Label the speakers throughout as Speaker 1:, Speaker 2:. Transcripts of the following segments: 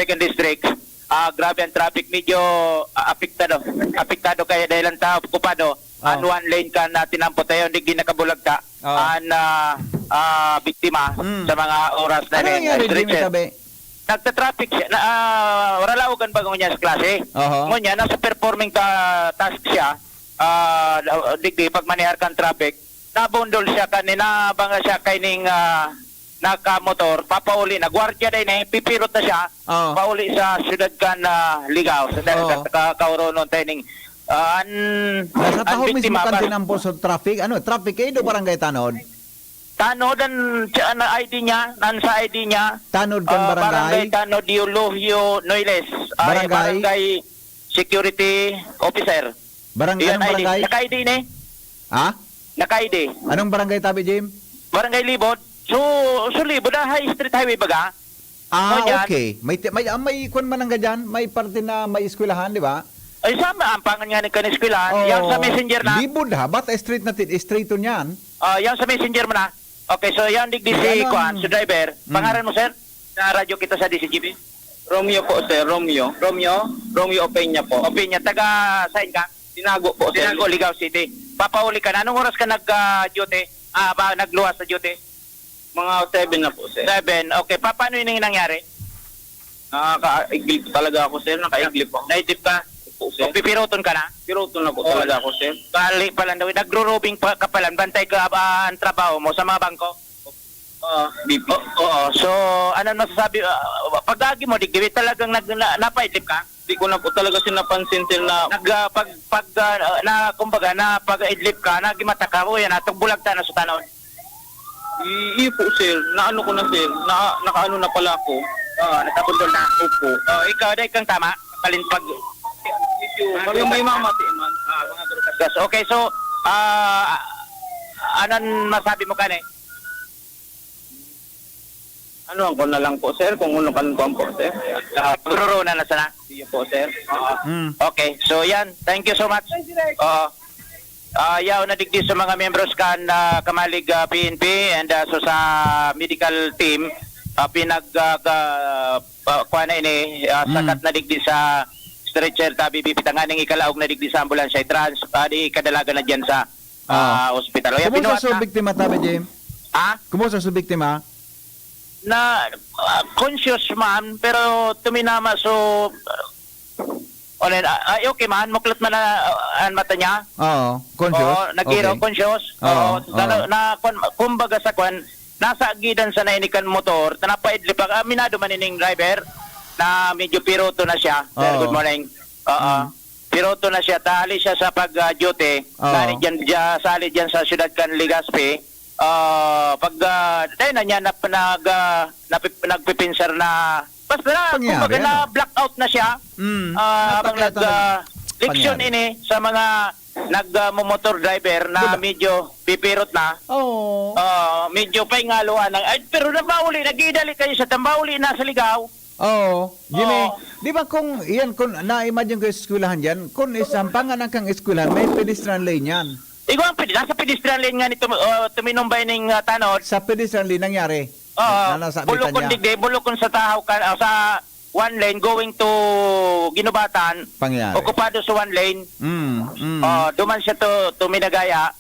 Speaker 1: 2nd District. Grabe ang traffic, medyo apektado kaya dahil ang tao okupado. An one lane ka na tinampo tayo, hindi ginakabulagta. An biktima sa mga oras na
Speaker 2: Ano nangyari, Jimmy, sabi?
Speaker 1: Nagta-traffic siya. Waralaugan ba niya sa klase? Ngunya, nasa performing task siya. Digdi, pag manihar kang traffic, nabundol siya kanina, banga siya kaining nakamotor, papauli na, gwardiya din pipirot na siya, pauli sa syudad kan Ligaw, sa kauronon taining
Speaker 2: Nasa taho mismo kan tinampo sa traffic, traffic kayo do barangay Tanod?
Speaker 1: Tanod ang ID niya, sa ID niya.
Speaker 2: Tanod kan barangay?
Speaker 1: Barangay Tanod, Eulogio Noiles. Barangay Security Officer.
Speaker 2: Anong barangay?
Speaker 1: Naka-ID ni?
Speaker 2: Ha?
Speaker 1: Naka-ID.
Speaker 2: Anong barangay tabi, Jim?
Speaker 1: Barangay Libod. So Libod, High Street Highway baga?
Speaker 2: Okay. May kung man nga dyan, may parte na may eskwelahan, di ba?
Speaker 1: Ay, sama ang pangan nga ni kaniskwelahan. Yang sa messenger na.
Speaker 2: Libod ha, bata street natin, straight to niyan.
Speaker 1: Yang sa messenger mo na. Okay, so yan digdi si Kuan, si driver. Pangalan mo, sir? Na radyo kita sa DCGB?
Speaker 3: Romeo po, sir. Romeo Opeña po.
Speaker 1: Opeña, taga saan ka?
Speaker 3: Tinago po, sir.
Speaker 1: Tinago, Ligaw City. Papauli ka na. Anong oras ka nag-duty? Nagluwas sa duty?
Speaker 3: Mga 7 na po, sir.
Speaker 1: 7. Okay, paano yun yung nangyari?
Speaker 3: Nakaka-iglip talaga ako, sir. Naka-iglip ako.
Speaker 1: Naitip ka?
Speaker 3: Po, sir.
Speaker 1: O pipiroton ka na?
Speaker 3: Piroton na po talaga ako, sir.
Speaker 1: Bali pala daw. Nagro-robing ka pala. Bantay ka ang trabaho mo sa mga bangko?
Speaker 3: BP.
Speaker 1: Oo. So, ano masasabi? Pag-agi mo, digdi, talagang napaidlip ka?
Speaker 3: Hindi ko na po talaga sinapansin, sir, na
Speaker 1: kumbaga, pag-idlip ka, nagimata ka, yan, atong bulagta na sa tanon.
Speaker 3: Iyo po, sir. Naano ko na, sir. Nakaano na pala ako.
Speaker 1: Nakabundol na.
Speaker 3: Opo.
Speaker 1: Ikaw, dahil kang tama. Pag
Speaker 3: Yung may mamati, man.
Speaker 1: okay, so, anong masabi mo ka na?
Speaker 3: Ano ko na lang po, sir, kung ano kan po, sir.
Speaker 1: Paguruna na sana?
Speaker 3: Iyo po, sir.
Speaker 1: Okay, so yan. Thank you so much. Yaw na digdi sa mga members kan Kamalig PNP and so sa medical team kuha na ini sakat na digdi sa stretcher tabi bibitanganing ikalaog na digdi sa ambulansya i-trans di kadalaga na dyan sa ospital.
Speaker 2: Kumusta sa biktima tabi, Jim? Kumusta sa biktima?
Speaker 1: Na conscious man pero tuminama so okay man muklat man ang mata niya.
Speaker 2: Conscious.
Speaker 1: Nagiro conscious. Kumbaga sa kwan nasa agidan sa nainikan motor tanapaidlip minado man ining driver na medyo piroto na siya. Good morning. Piroto na siya, tali siya sa pag-duty. Sali dyan sa syudad kan Legazpi. Dahil na niya nagpipinsar na basta na, kumbaga na blackout na siya. Habang leksyon ini sa mga nagmomotor driver na medyo pipirot na. Medyo paingaluan. Pero nabauli, nag-idali kayo sa tambauli na sa Ligaw.
Speaker 2: Jimmy, di ba kung na-imagine ko yung eskwelahan dyan, kung isampangan ang kang eskwelahan, may pedestrian lane yan.
Speaker 1: Nasa pedestrian lane nga nito, tuminumbay ng Tanod.
Speaker 2: Sa pedestrian lane nangyari?
Speaker 1: Bulokon sa tahaw sa one lane going to Ginubatan.
Speaker 2: Pangyari.
Speaker 1: Okupado sa one lane. Duman siya to Minagaya.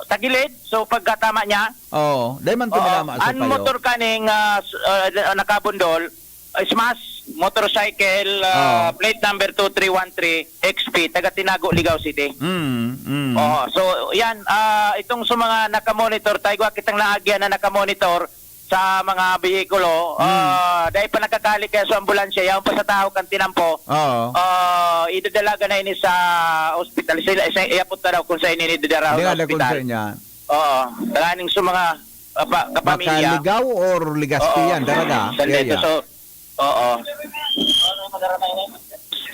Speaker 1: Tagilid. So pagkatama niya.
Speaker 2: Dahil man tuminama sa payo.
Speaker 1: Ang motor kaning nakabundol, smash motorcycle plate number 2313 XP taga Tinago, Ligaw City. So yan itong sa mga nakamonitor tayo kitang naagyan na nakamonitor sa mga behikulo dahil pa nakakali kaya sa ambulansya yaw pa sa tao kan tinampo idadalaga na ini sa ospital sila iapot na daw kung sa ini idadara sa ospital. Taganing sa mga kapamilya.
Speaker 2: Baka Ligaw or Legazpi yan daraga.
Speaker 1: So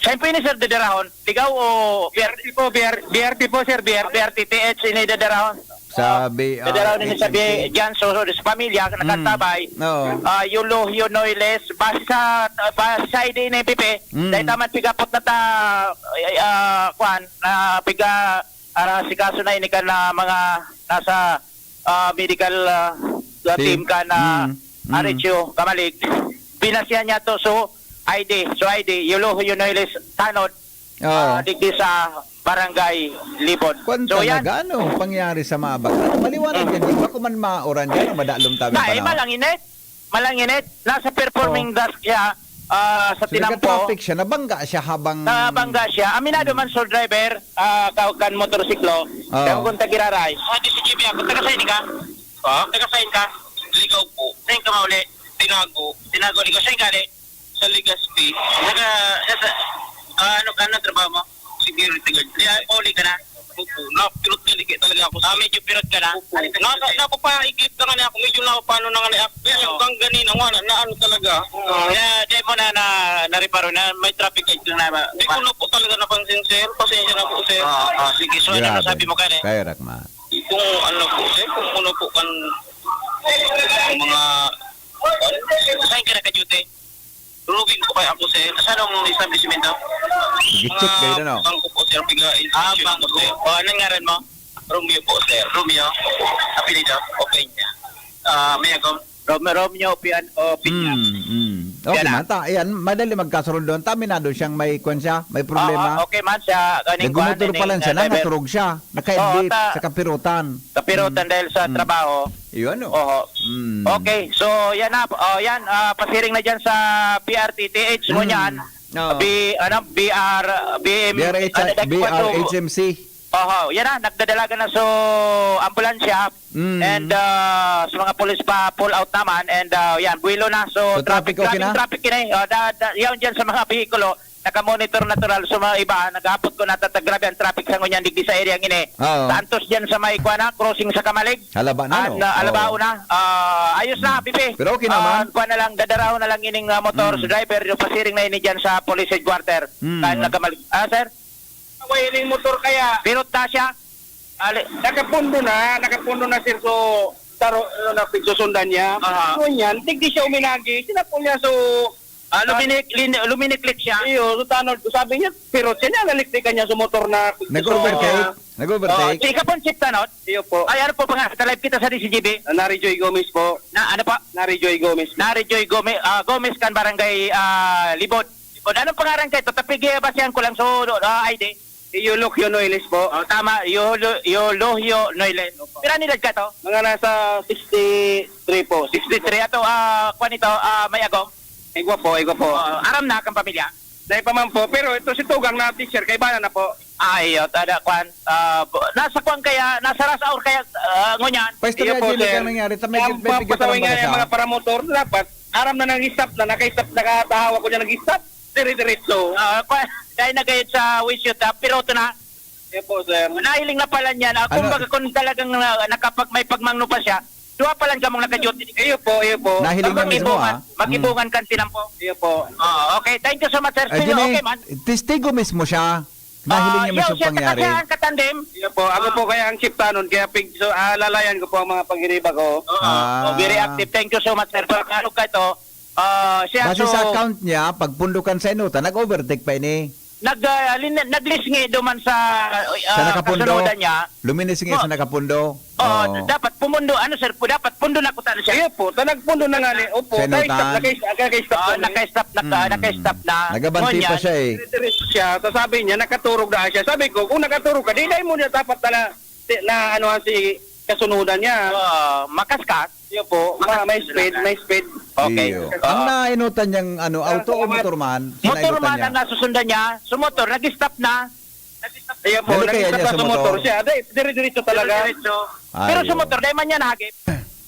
Speaker 1: saan ini sir dadarahon? Ligaw o BRT po? BRT po sir, BRT TH ini dadarahon.
Speaker 2: Sabi
Speaker 1: dadarahon ini sabi dyan sa pamilya nakatabay. Eulogio Noiles base sa ID ni Pipe dahil taman pigapot na ta kuan na piga si kaso na ini ka na mga nasa medical team ka na Arechio Kamalig. Pinasya niya to so ID. So ID, Yulo Yunoilis Tanod,
Speaker 2: Oh.
Speaker 1: digdi sa Barangay Libod.
Speaker 2: Kung
Speaker 1: So yan,
Speaker 2: talaga, ano pangyari sa mga bata? Maliwanag yan. Di ba kung man maoran yan, madalong tabi
Speaker 1: na,
Speaker 2: pa na.
Speaker 1: malanginit. Nasa performing desk siya sa
Speaker 2: So,
Speaker 1: tinampo.
Speaker 2: nagka-traffic siya, nabangga siya habang...
Speaker 1: Nabangga siya. Aminado man sole driver, kan motorsiklo. Kaya kung tagiraray. Di si GB ako. Tagasayin ka? Tagasayin ka?
Speaker 3: Ligaw po.
Speaker 1: Sayin ka mauli.
Speaker 3: Tinago.
Speaker 1: Tinago ligaw. Sayin ka,
Speaker 3: Sa Ligaspi.
Speaker 1: Ano trabaho mo?
Speaker 3: Security guard.
Speaker 1: Uli ka na?
Speaker 3: Opo. Napilot kaligay talaga ako.
Speaker 1: Medyo pirot ka na?
Speaker 3: Napapaikip na nga ako. Medyo napapano na nga niya. Kaya yung kang ganina nga na ano talaga.
Speaker 1: Di mo na-reparo na may traffic light lang na.
Speaker 3: Hindi ko na po talaga napansin, sir. Pasensya na po, sir.
Speaker 1: Sige, so ano sabi mo ka
Speaker 2: Kaya Rakma.
Speaker 3: Kung ano po, sir, kung ano po kan mga
Speaker 1: Saan ka naka-duty?
Speaker 3: rubing po kaya ako, sir.
Speaker 1: Saan ang establishment?
Speaker 2: Sige-check kayo na, no?
Speaker 3: Bangko po, sir.
Speaker 1: Bangko sir. Anong ngaran mo?
Speaker 3: Romeo po, sir.
Speaker 1: Romeo? Apelido?
Speaker 3: Opeña.
Speaker 1: Mayagom? Romeo Pian o Pinya.
Speaker 2: Okay,
Speaker 1: Yan na.
Speaker 2: mata. Ayan, madali magkasunod doon. Taminado siyang may kwan siya, may problema.
Speaker 1: Okay man siya.
Speaker 2: Nagumutor pa lang siya, naturog siya. Naka-edit sa kapirutan.
Speaker 1: Kapirutan dahil sa trabaho.
Speaker 2: Yun, no?
Speaker 1: Oo.
Speaker 2: Mm.
Speaker 1: Okay, so yan na. Yan, pasiring na dyan sa PRTTH mo yan.
Speaker 2: Oo.
Speaker 1: BM,
Speaker 2: BRHMC.
Speaker 1: yan na, nagdadalaga na so ambulansya and sa mga pulis pa pull out naman and yan, buwilo na. So,
Speaker 2: So, traffic okay na?
Speaker 1: Traffic yan dyan sa mga bihikulo, naka-monitor natural sa mga iba, nag-apot ko na grabe ang traffic sa ngunyan, digdi sa area ngini.
Speaker 2: Oo.
Speaker 1: Santos dyan sa may kuwana, crossing sa Kamalig.
Speaker 2: Halaba na, no?
Speaker 1: Alabao
Speaker 2: Oo.
Speaker 1: na. Ayos na, Pipi.
Speaker 2: Pero okay naman.
Speaker 1: Kuha na lang, dadaraw na lang ining motor sa driver, yung pasiring na ini dyan sa police headquarter. Kahit nagkamalig. Sir?
Speaker 3: Yung motor kaya.
Speaker 1: Pirot na siya.
Speaker 3: Nakapundo na, sir. So, susundan niya. So, yan, tigdi siya uminagi. Sinapon niya, so,
Speaker 1: Luminiklik siya.
Speaker 3: iyo, so, tanod, sabi niya, pero siya niya, naliktikan niya sa motor na.
Speaker 2: Nag-overtake? Nag-overtake?
Speaker 1: Si Kapon Chip Tanot.
Speaker 3: Iyo po.
Speaker 1: Ay, ano po pa nga, live kita sa DCGB.
Speaker 3: Nari Joy Gomez po.
Speaker 1: Ano pa?
Speaker 3: Nari Joy Gomez.
Speaker 1: Nari-Joy Gomez kan barangay Libod. Anong pangaran kayo? Tapigi ba siyang kulang so ID?
Speaker 3: Iyo Lokyo Noiles po.
Speaker 1: Tama, Yolohio Noilen. Pira nilad ka to?
Speaker 3: Mga nasa 63 po.
Speaker 1: 63 ato kuan ito may agong.
Speaker 3: Igwa po.
Speaker 1: Aram na kang pamilya.
Speaker 3: Dahil pa man po. Pero ito si Tugang na teacher, kay Bana na po.
Speaker 1: Ayo, tada kuan. Nasa kuan kaya, nasa Rasaur kaya ngunyan.
Speaker 2: Pwesto
Speaker 3: Iyo
Speaker 2: na
Speaker 3: po,
Speaker 2: dili
Speaker 3: sir.
Speaker 2: kang nangyari. May
Speaker 3: Ang
Speaker 2: bigyan
Speaker 3: pasaway nga
Speaker 2: pa
Speaker 3: yung mga paramotor, dapat, aram na nag-stop na, naka-stop, nakatahawa ko niya nag-stop. Dire-diretso.
Speaker 1: Dahil nagayot sa wisyo pero ito na.
Speaker 3: Iyo po, sir.
Speaker 1: Nahiling na pala niyan. Kumbaga kung talagang may pagmangno pa siya, duwa pa lang kamong naka-duty.
Speaker 3: Iyo po.
Speaker 2: Nahiling na mismo,
Speaker 1: Magibungan kan tinampo.
Speaker 3: Iyo po.
Speaker 1: Okay, thank you so much, sir.
Speaker 2: Ay,
Speaker 1: Okay, man.
Speaker 2: testigo mismo siya. Nahiling niya mismo pangyari.
Speaker 1: Siya kasi katandem.
Speaker 3: Iyo po. Ako po kaya ang chief tanon, kaya so, lalayan ko po ang mga pag-iriba ko.
Speaker 1: Very active. Thank you so much, sir. Ano ka ito? Siya
Speaker 2: Base sa account niya, pagpundukan sa inuta, nag-overtake pa ini.
Speaker 1: Naglisngi duman sa
Speaker 2: Nakapundo.
Speaker 1: kasunodan niya.
Speaker 2: Luminis nga sa nakapundo.
Speaker 1: Dapat pumundo. Ano, sir? Dapat pundo na ko tayo siya.
Speaker 3: Iyo po. Tanagpundo na nga ni. Opo.
Speaker 2: Senutan.
Speaker 3: Naka-stop
Speaker 1: Naka-stop na.
Speaker 2: Nagabanti pa siya eh.
Speaker 3: Diretso siya. So sabi niya, nakaturog na siya. Sabi ko, kung nakaturog ka, di mo niya dapat na ano si kasunudan niya.
Speaker 1: Makaskat.
Speaker 3: Iyo po. May speed.
Speaker 1: Okay.
Speaker 2: Iyo. Ang nainutan niyang auto o motorman,
Speaker 1: Motorman
Speaker 2: niya.
Speaker 1: ang nasusundan niya. Sumotor, nag-stop na.
Speaker 3: Iyo po.
Speaker 2: Dali kaya niya
Speaker 3: Nag-stop
Speaker 2: sa
Speaker 3: sa motor
Speaker 2: motor.
Speaker 3: siya. Dire-diretso talaga.
Speaker 1: Pero
Speaker 2: Ayaw.
Speaker 1: sumotor, dahil man niya nahagip.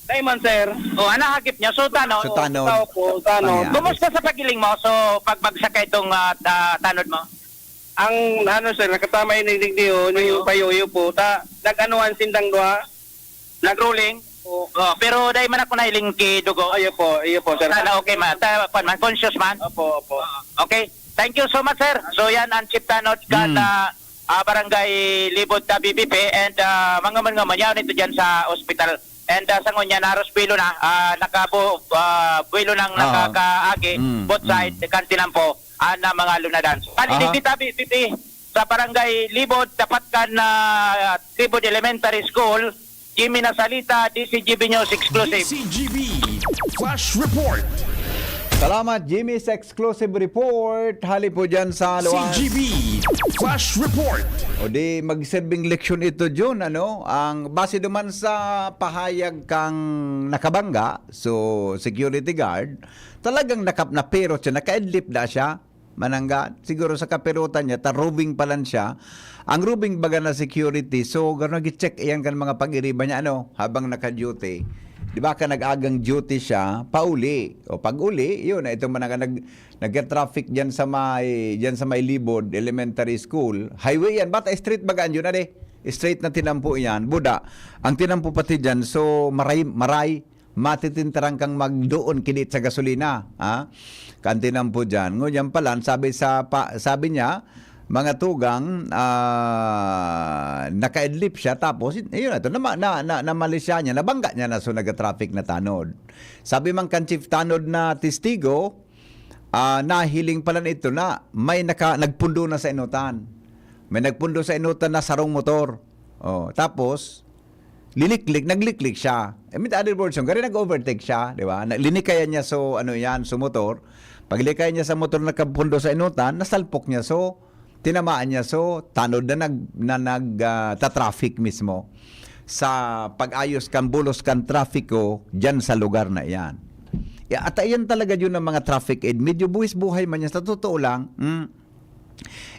Speaker 3: Diamond, sir.
Speaker 1: Nahagip niya. So, tanod.
Speaker 2: So, tanod.
Speaker 3: Tao po. Tanod.
Speaker 2: Pangyari.
Speaker 1: Kumusta sa pagiling mo? So, pagbagsak ka itong tanod mo?
Speaker 3: Ang ano sir, nakatama yung nagdigdiyo, yung payo po. Nag-anuan sindang doha.
Speaker 1: Nag-rolling? Pero dahil man ako nahiling kay Dugo.
Speaker 3: Iyo po, sir.
Speaker 1: Sana okay man. Conscious man.
Speaker 3: Opo.
Speaker 1: Okay. Thank you so much, sir. So yan ang Chief Tanod kan Barangay Libod ta BBP and mga man yaw nito diyan sa ospital. And sa ngunya naros pilo na buwilo nang nakakaagi both side kan tinampo na mga lunadan. Panidig kita BBP sa Barangay Libod dapat kan Libod Elementary School. Jimmy Nasalita, DCGB News Exclusive.
Speaker 4: DCGB Flash Report.
Speaker 2: Salamat, Jimmy, sa exclusive report. Hali po dyan sa luwas.
Speaker 4: CGB Flash Report.
Speaker 2: O di magsilbing leksyon ito, Jun, ano? Ang base naman sa pahayag kang nakabangga, so security guard, talagang napirot siya, naka-adlip na siya, manangga. Siguro sa kapirutan niya, roving pa lang siya. Ang roving baga na security, so gano'n gi-check iyan kan mga pag-iriba niya, ano, habang naka-duty. Di ba ka nag-agang duty siya, pauli. O pag-uli, yun, ito man nag-traffic dyan sa may Libod Elementary School. Highway yan, bata street bagaan yun na de. Straight na tinampo yan. Buda, ang tinampo pati dyan, so maray, matitintarang kang magdoon kinit sa gasolina. Ha? Kan tinampo dyan. Ngunyan pala, sabi niya, mga tugang naka-adlip siya tapos yun ito namalisya niya, nabangga niya na so nag-traffic na tanod. Sabi man kan Chief Tanod na testigo, nahiling pala nito na may nagpundo na sa inutan. May nagpundo sa inutan na sarong motor. Oh, tapos nagliklik siya. With other words, gari nag-overtake siya, di ba? Linikayan niya so motor. Paglikayan niya sa motor na nagpundo sa inutan, nasalpok niya so tinamaan niya so tanod na nagta-traffic mismo sa pag-ayos kan bulos kan trafiko diyan sa lugar na iyan. At iyan talaga yun ng mga traffic aid. Medyo buwis buhay man yan sa totoo lang.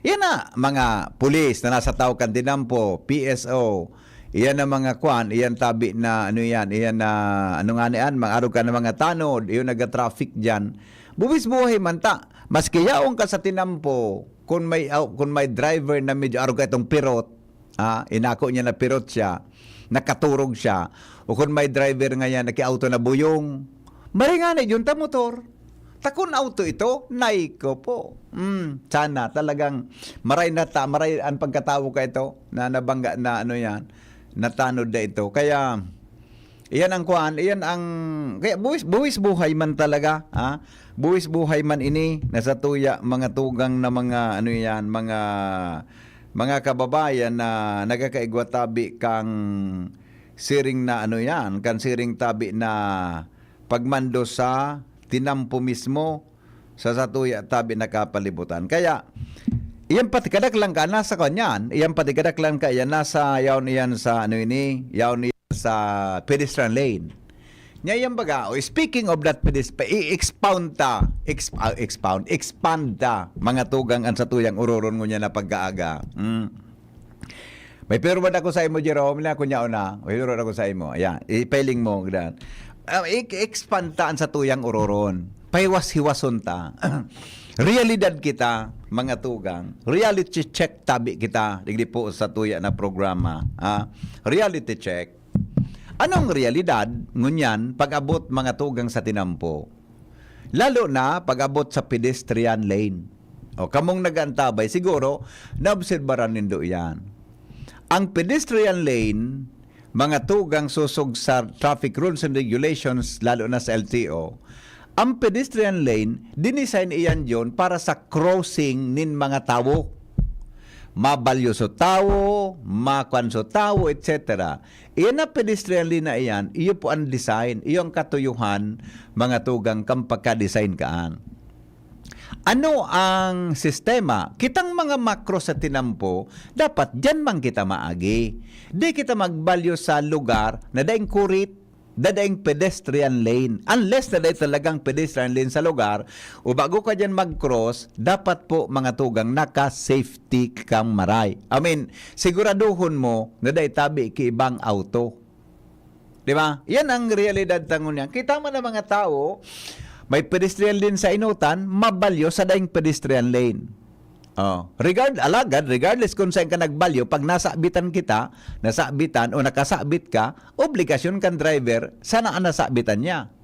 Speaker 2: Yan na mga pulis na nasa tao kan dinampo, PSO. Iyan na mga kwan, iyan tabi na iyan na mga araw ka na mga tanod, iyon nag-traffic diyan. Buwis buhay man ta. Maski yaong ka sa tinampo, kung may driver na medyo araw ka itong pirot, inako niya na pirot siya, nakaturog siya, o kung may driver nga yan, naki-auto na buyong, maringanay yun ta motor. Takon auto ito, naiko po. Sana talagang maray ang pagkatawo ka ito, na nabangga na natanod na ito. Kaya, iyan ang kuan, kaya buwis buhay man talaga, buwis buhay man ini, nasa tuya, mga tugang na mga, mga kababayan na nagkakaigwa tabi kang siring na kan siring tabi na pagmando sa tinampo mismo, sa satuya tabi na kapalibutan. Kaya, iyan pati kadaklang ka, nasa kanyan, iyan pati kadaklang ka, iyan nasa, yaon iyan sa, sa pedestrian lane. Ngayon baga, speaking of that expand mga tugang ang sa tuyang uroron niya na pagkaaga. May pero ba ako sa imo, Jerome, na kunya una, may pero ako sa imo. Ayan, ipailing mo gran. Expand ta ang sa tuyang uroron. Paiwas-hiwason ta. Realidad kita, mga tugang. Reality check tabi kita, digdi po sa tuya na programa. Reality check. Anong realidad ngunyan pag-abot mga tugang sa tinampo? Lalo na pag-abot sa pedestrian lane. O kamong nag-antabay, siguro naobserbaran nindo yan. Ang pedestrian lane, mga tugang susog sa traffic rules and regulations, lalo na sa LTO, ang pedestrian lane, dinisign iyan yon para sa crossing nin mga tao. Mabalyo so tao, makwan so tao, etc. Iyan na pedestrian lane na iyan, iyo po ang design, iyo ang katuyuhan, mga tugang kang pagka-design kaan. Ano ang sistema? Kitang mga makro sa tinampo, dapat dyan man kita maagi. Di kita magbalyo sa lugar na daing kurit, dadaing pedestrian lane. Unless na talagang pedestrian lane sa lugar, o bago ka dyan mag-cross, dapat po mga tugang naka-safety kang maray. Siguraduhon mo na dahi tabi ki ibang auto. Di ba? Yan ang realidad tangon niya. Kita mo na mga tao, may pedestrian lane sa inutan, mabalyo sa daing pedestrian lane. Regardless kung saan ka nagbalyo, pag nasabitan o nakasabit ka, obligasyon kang driver, sana ang nasabitan niya.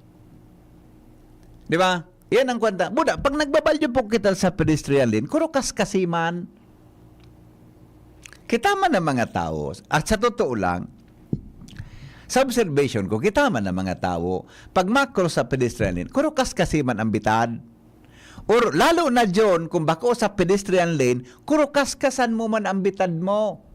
Speaker 2: Di ba? Yan ang kwenta. Buda, pag nagbabalyo po kita sa pedestrian lane, kurukas kasiman. Kita man ng mga tao, at sa totoo lang, sa observation ko, kita man ng mga tao, pag makro sa pedestrian lane, kurukas kasiman ang bitad. Or lalo na John, kung bako sa pedestrian lane, kurukas-kasan mo man ang bitad mo.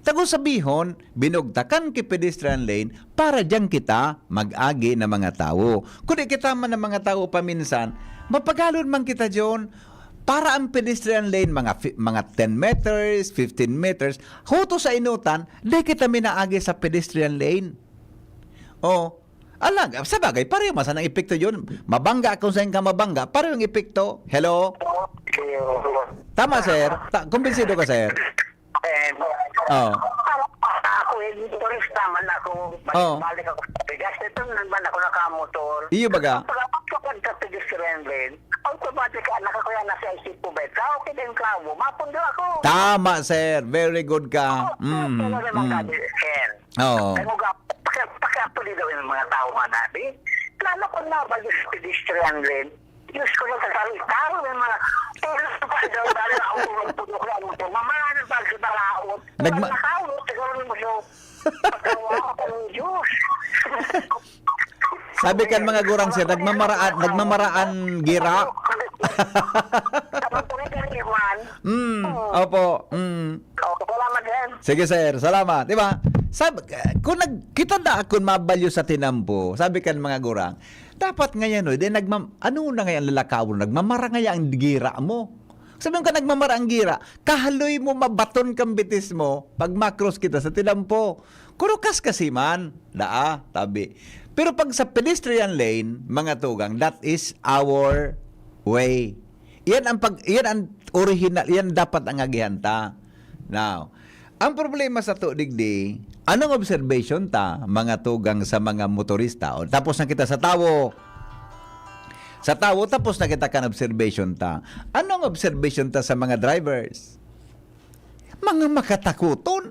Speaker 2: Tago sabihon, binugtakan ki pedestrian lane para dyan kita mag-agi ng mga tao. Kundi kita man ng mga tao paminsan, mapagalon man kita dyan, para ang pedestrian lane, mga 10 meters, 15 meters, huto sa inutan, di kita minaagi sa pedestrian lane. O, alang, sa bagay, pareho masan ang epekto yun. Mabangga kung saan ka mabangga, pareho yung epekto. Hello? Tama, sir? Kumbinsido ka, sir? Oh.
Speaker 5: Ako turista man ako, balik ako sa bigas. Ito naman ako nakamotor.
Speaker 2: Iyo baga?
Speaker 5: Kapag sa pedestrian lane, automatic anak ako yan nasa isip po ba? Okay din ka mo, mapundo ako.
Speaker 2: Tama, sir. Very good ka. Oo.
Speaker 5: Pakiapuli daw yung mga tao nga natin. Lalo ko na ba yung pedestrian lane? Diyos ko na kasali-taro yung mga tulos pa daw dahil ako magpudok lang mo. Mamaya ng pagsibaraot. Nakawot, siguro mo siya. Pagkawa ko ng Diyos.
Speaker 2: Sabi kan mga gurang, sir, nagmamaraan gira. Opo.
Speaker 5: Salamat din.
Speaker 2: Sige, sir. Salamat. Diba? Kung kita na akong mabalyo sa tinampo, sabi kan mga gurang, dapat ngayon, ano na ngayon lalakawon, nagmamara ngayon ang gira mo. Sabi ka nagmamara ang gira, kahaloy mo mabaton kang bitis mo, pag makros kita sa tinampo. Kurukas kasi man, tabi. Pero pag sa pedestrian lane, mga tugang, that is our way. Yan ang original, yan dapat ang agihanta. Now, ang problema sa to digdi, anong observation ta, mga tugang sa mga motorista? O, tapos na kita sa tawo. Sa tawo, tapos na kita kan observation ta. Anong observation ta sa mga drivers? Mga makatakuton.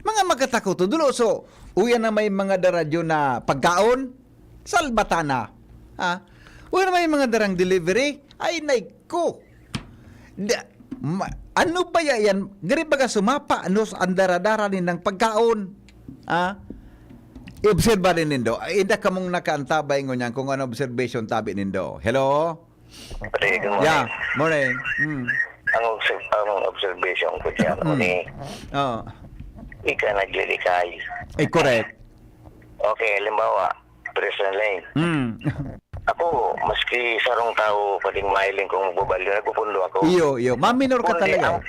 Speaker 2: Mga makatakuton. Dulo, so, uyan na may mga daradyo na pagkaon, salbatana. Uyan na may mga darang delivery, ay naiko. Ano ba yan? Gari baga sumapa, ang daradara ng pagkaon. I-observe rin nindo. Ida ka mong nakaantabay ngunyan kung ano observation tabi nindo. Hello?
Speaker 5: Good morning.
Speaker 2: Yeah, morning.
Speaker 5: Ang observation ko dyan, ika naglilikay.
Speaker 2: Correct.
Speaker 5: Okay, halimbawa, pedestrian lane. Ako, maski sarong tao, pwedeng mailing kung bubalyo, nagpupundo ako.
Speaker 2: Iyo. Maminor ka
Speaker 5: Kundi,
Speaker 2: talaga.
Speaker 5: ang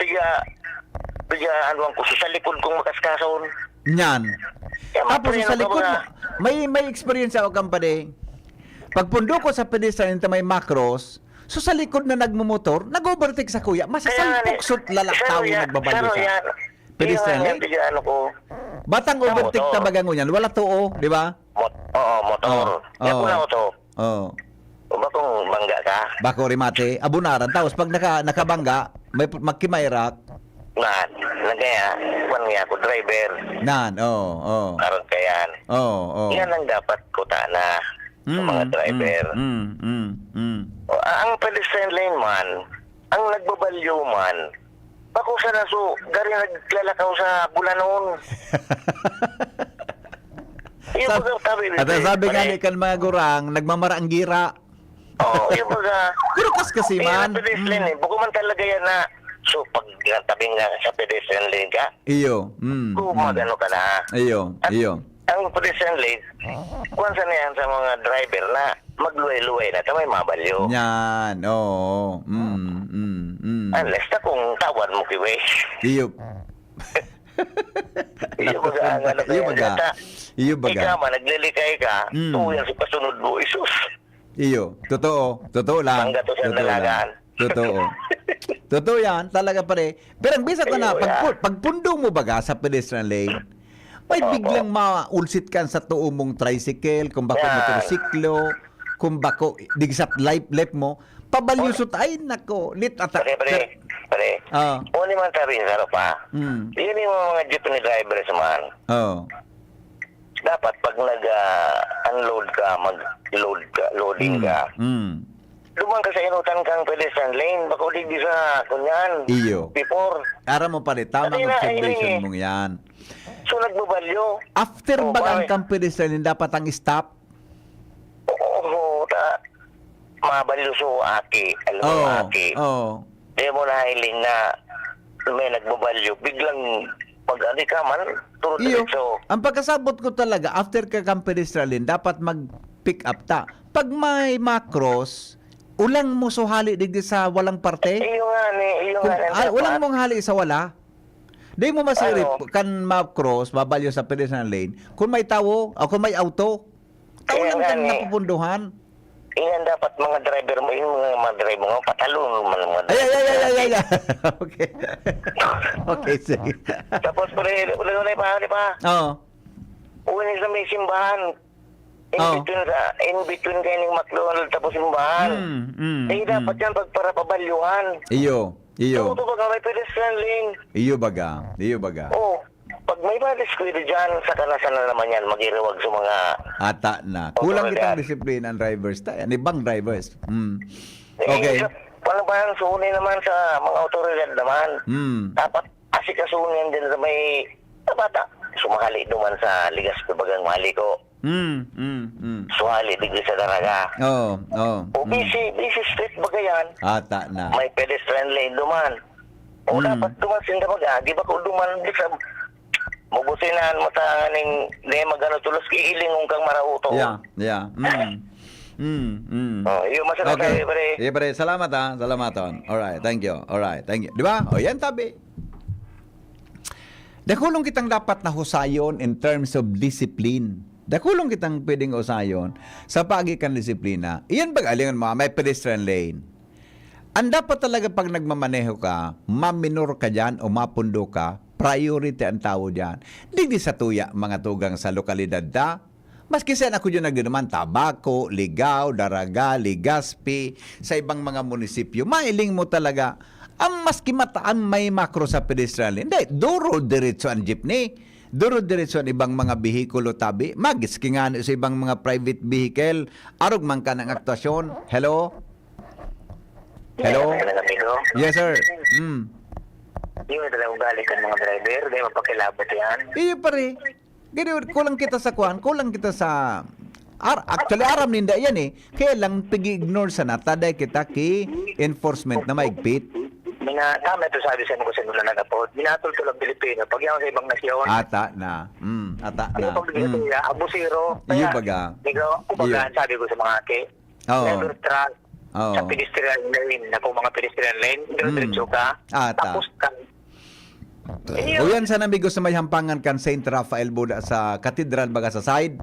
Speaker 5: ko, sa likod kong makaskason.
Speaker 2: Yan. Tapos
Speaker 5: Kaya
Speaker 2: sa likod mo, may experience ako kampade. Pagpundo ko sa pedestrian na may macros, so sa likod na nagmumotor, nag-overtake sa kuya, masasalpok sut lalakaw yung nagbabalyo sa pedestrian lane. Batang overtake na bagang yan, wala to, di ba?
Speaker 5: Oo, motor. Yan po na ako to.
Speaker 2: Oo.
Speaker 5: O ba kung bangga ka?
Speaker 2: Bako rimate, abunaran. Tapos pag nakabangga, may magkimayrak.
Speaker 5: Nagaya, kung nga ako driver. Karon kayan. Yan ang dapat kuta na sa mga driver. Ang pedestrian lane man, ang nagbabalyo man, bako sa naso, gari naglalakaw sa bulanon.
Speaker 2: At sabi nga ni kan mga gurang, nagmamara ang gira.
Speaker 5: Yung baga.
Speaker 2: Pero kasi man.
Speaker 5: Pedestrian lane, buko man talaga yan na, so pag tabing nga sa pedestrian lane ka,
Speaker 2: iyo.
Speaker 5: magano ka na.
Speaker 2: Iyo.
Speaker 5: Ang pedestrian lane, kung saan yan sa mga driver na magluway-luway na, tamay mabalyo.
Speaker 2: Yan, oo.
Speaker 5: Unless na kung tawad mo kiway.
Speaker 2: Iyo. Iyo baga.
Speaker 5: Ikaw man, naglilikay ka, tuyan sa pasunod mo, Isus.
Speaker 2: Iyo. Totoo lang.
Speaker 5: Hanggang to sa dalagaan.
Speaker 2: Totoo yan, talaga pare. Pero ang bisa ko na, pagpundo mo baga sa pedestrian lane, may biglang maulsit kan sa tuo mong tricycle, kung bako motorsiklo, kung bako digsat left mo, pabalyusot, ay nako,
Speaker 5: Pare, Uni man sabihin sa pa, yun yung mga jeepney drivers man. Dapat pag nag-unload ka, loading ka, lumang ka sa inutan kang pedestrian lane, bako di sa kunyan.
Speaker 2: Iyo.
Speaker 5: Before.
Speaker 2: Ara mo pare, tamang observation mong yan.
Speaker 5: So nagbabalyo.
Speaker 2: After bagang kang pedestrian lane, dapat ang stop.
Speaker 5: Mabalyo so aki. Alam mo aki. Di mo na hiling na may nagbabalyo, biglang pag-ali ka man, turod
Speaker 2: Iyo,
Speaker 5: diretso.
Speaker 2: ang pagkasabot ko talaga, after ka kang pedestrian, dapat mag-pick up ta. Pag may macros, ulang mo suhali digdi sa walang parte.
Speaker 5: Iyo
Speaker 2: Kung,
Speaker 5: nga.
Speaker 2: ulang mong hali sa wala. Di mo masirip
Speaker 5: Ano?
Speaker 2: kan ma-cross, babalyo sa pedestrian lane. Kung may tawo, o kung may auto, tao
Speaker 5: Kaya
Speaker 2: lang
Speaker 5: nga
Speaker 2: kang
Speaker 5: ni-
Speaker 2: napupunduhan.
Speaker 5: Iyan dapat mga driver mo, yung mga driver mo, patalon man mga
Speaker 2: Ay. Okay. Okay, sige.
Speaker 5: Tapos ulit pa.
Speaker 2: Oo.
Speaker 5: Uwi sa may simbahan.
Speaker 2: Oh.
Speaker 5: In between kayo ng McDonald's tapos simbahan. Dapat yan para pabalyuhan.
Speaker 2: Iyo.
Speaker 5: Ito baga may pedestrian lane.
Speaker 2: Iyo baga.
Speaker 5: Oh, pag may baliskwede dyan, sana naman yan, mag-irawag sa mga...
Speaker 2: Ata na. Kulang kitang disiplina ang drivers tayo. Ibang drivers. Okay.
Speaker 5: Paano ba yan, suni naman sa mga otoridad naman. Dapat asikasunin din sa may... Dapat sumahali duman sa ligas bagang mahali ko. Suhali digli sa daraga. O busy street baga yan.
Speaker 2: Ata na.
Speaker 5: May pedestrian lane duman. O dapat duman sinda baga. Di ba kung duman di sa mabusinan mo sa aning di magano tulos kiiling kang marauto.
Speaker 2: Yeah.
Speaker 5: Oh, yung masarap
Speaker 2: Okay.
Speaker 5: tayo, pare.
Speaker 2: Yeah, pare. Salamat ha. Salamaton. Alright, thank you. Di ba? O yan tabi. Dakulong kitang dapat na husayon in terms of discipline. Dakulong kitang pwedeng husayon sa pagikan disiplina. Iyan pag-alingan mo, may pedestrian lane. Ang dapat talaga pag nagmamaneho ka, maminor ka dyan o mapundo ka, priority ang tao dyan. Digdi sa tuya, mga tugang sa lokalidad da. Maski saan ako dyan nagdinaman, Tabaco, Ligao, Daraga, Legazpi, sa ibang mga munisipyo, mailing mo talaga, ang maski mataan may makro sa pedestrian lane. Hindi, duro diretso ang jeepney. Duro diretso ang ibang mga bihikulo tabi. Magiski nga sa ibang mga private vehicle. Arog man ka ng aktuasyon. Hello? Yes, sir.
Speaker 5: Yung talagang ugali ka ng mga driver, dahil mapakilabat yan.
Speaker 2: Iyo pare. Ganun, kulang kita sa kuhan, kulang kita sa... actually, aram ninda yan eh. Kaya lang, pag-ignore sa nataday kita ki enforcement na maigpit.
Speaker 5: Tama ito sabi sa mga sinula na napod. Minatultol ang Pilipino. Pag yan sa ibang nasyon,
Speaker 2: Ata na.
Speaker 5: pag niya, abusiro.
Speaker 2: Iyo baga.
Speaker 5: Kumbaga, sabi ko sa mga
Speaker 2: Oo.
Speaker 5: never trust
Speaker 2: Oo.
Speaker 5: sa pedestrian lane, na kung mga pedestrian lane, diretso ka,
Speaker 2: Ata.
Speaker 5: tapos ka.
Speaker 2: O yan sa namigo sa may hampangan kan Saint Rafael Buda sa katedral baga sa side.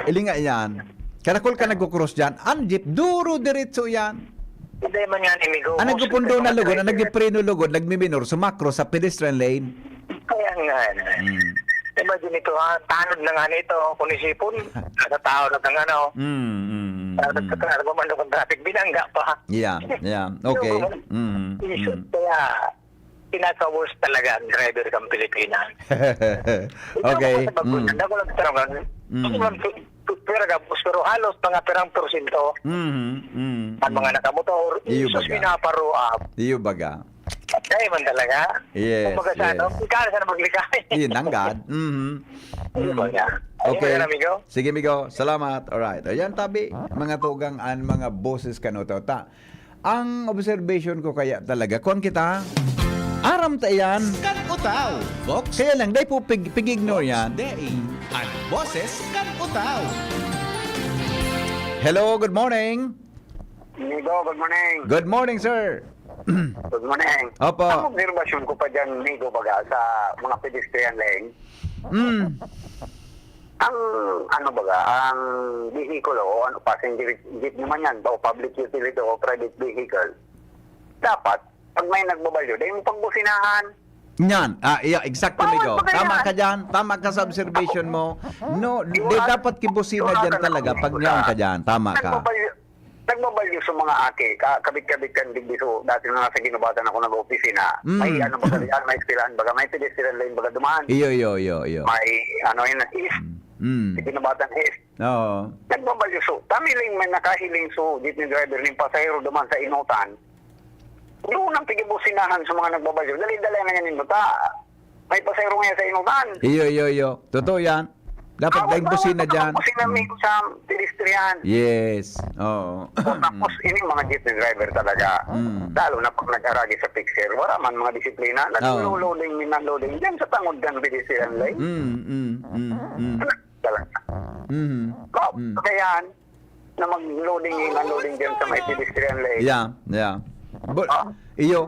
Speaker 2: Ilinga yan. Karakol ka nagkukross dyan. Ang jeep, duro diretso yan.
Speaker 5: Hindi man yan, imigo.
Speaker 2: Ang nagpupundo na lugod, ang nagpipreno lugod, nagmiminor, sumakro sa pedestrian lane.
Speaker 5: Kaya nga. Imagine ito ha, tanod na nga nito, kung isipon, nasa tao na nga ano. Ano ba man ng traffic, binangga pa.
Speaker 2: Yeah. Okay.
Speaker 5: Kaya, pinaka-worst talaga ang driver ng Pilipinas.
Speaker 2: Okay.
Speaker 5: Ako lang tanong, pero halos mga perang porsyento ang mga nakamotor,
Speaker 2: Iyo
Speaker 5: isos
Speaker 2: baga.
Speaker 5: pinaparuap.
Speaker 2: Iyo baga.
Speaker 5: Kaya man talaga.
Speaker 2: Yes,
Speaker 5: Kumbaga sa ano, ikaw sana maglikay.
Speaker 2: Iyon ang God.
Speaker 5: Iyo baga.
Speaker 2: Okay.
Speaker 5: Ayun, amigo.
Speaker 2: Sige, amigo. Salamat. Alright. Ayan, tabi. Mga tugang an mga boses kanuto ta. Ang observation ko kaya talaga, kuwan kita, aram ta yan.
Speaker 4: Kan utaw, Vox
Speaker 2: Kaya lang, dahil po pig-ignore yan.
Speaker 4: Daing, ang boses kan utaw.
Speaker 2: Hello, good morning.
Speaker 3: Amigo, good morning.
Speaker 2: Good morning, sir.
Speaker 3: Good morning.
Speaker 2: Opo.
Speaker 3: Ang observasyon ko pa dyan, Amigo, baga, sa mga pedestrian lane, ang ang vehicle o passenger jeep naman yan, o public utility o private vehicle, dapat, pag may nagbabalyo, dahil mo pagbusinahan.
Speaker 2: Yan. Yeah, exactly, amigo.
Speaker 3: Bawal pa
Speaker 2: Tama
Speaker 3: yan.
Speaker 2: ka dyan. Tama ka sa observation mo. No, di dapat kibusina dyan talaga pag ngayon ka dyan. Tama ka.
Speaker 3: Nagbabalyo sa mga ake, kabit-kabit kan digdi so, dati na nasa ginubatan ako nag-opisina, may baga yan, may eskwelahan baga, may pedestrian lane baga dumaan,
Speaker 2: Iyo.
Speaker 3: may yun, east, ginubatan east.
Speaker 2: Oo.
Speaker 3: Nagbabalyo so, tamiling may nakahiling so, jeepney driver ng pasahero duman sa inutan. Doon ang tigibusinahan sa mga nagbabalyo. Dali-dali na yan inuta. May pasahero ngayon sa inutan.
Speaker 2: Iyo. Totoo yan. Dapat daing busina dyan.
Speaker 3: Busina may sa pedestrian.
Speaker 2: Yes. Oo.
Speaker 3: Tapos ini mga jeepney driver talaga. Lalo na pag nag-aragi sa picture, wala man mga disiplina. Nag-loading, minang-loading dyan sa tangod ng pedestrian lane. Talaga. Kaya na mag-loading, minang-loading dyan sa may pedestrian lane.
Speaker 2: Yeah.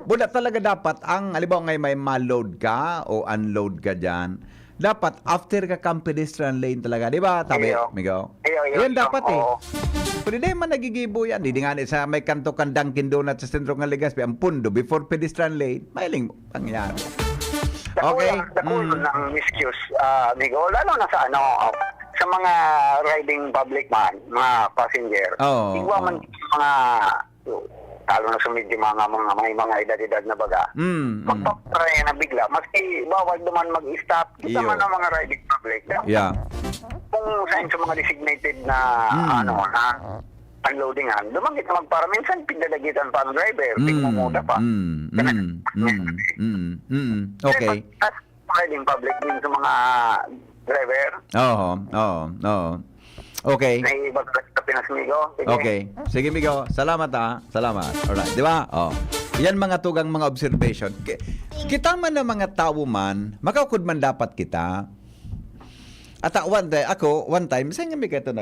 Speaker 2: Buda talaga dapat ang halimbawa ngayon may ma-load ka o unload ka dyan, dapat after ka kang pedestrian lane talaga, di ba? Tabi, Migo? Yan dapat eh. Pero di man nagigibo yan. Di nga sa may kanto kang Dunkin Donuts sa sentro ng Legazpi, ang pundo before pedestrian lane, mailing pangyari. Okay.
Speaker 3: Dakulo ng excuse, Migo, lalo na sa sa mga riding public man, mga passenger. Igwa man mga talo na sa medyo mga edad-edad na baga. Magpapatry na bigla. Maski bawal naman mag-stop. Kita man ang mga riding public.
Speaker 2: Yeah.
Speaker 3: Kung saan sa mga designated na na unloadingan, dumang kita magpara. Minsan pindadagitan pa ang driver. Tingmumuda pa.
Speaker 2: Okay.
Speaker 3: At riding public din sa mga driver.
Speaker 2: Oo. Okay.
Speaker 3: May ibang Pinas, Migo.
Speaker 2: Okay. Sige, Migo. Salamat Salamat. Alright. Di ba? Yan mga tugang mga observation. Kita man na mga tao man, makaukod man dapat kita. At one time, saan nga may kato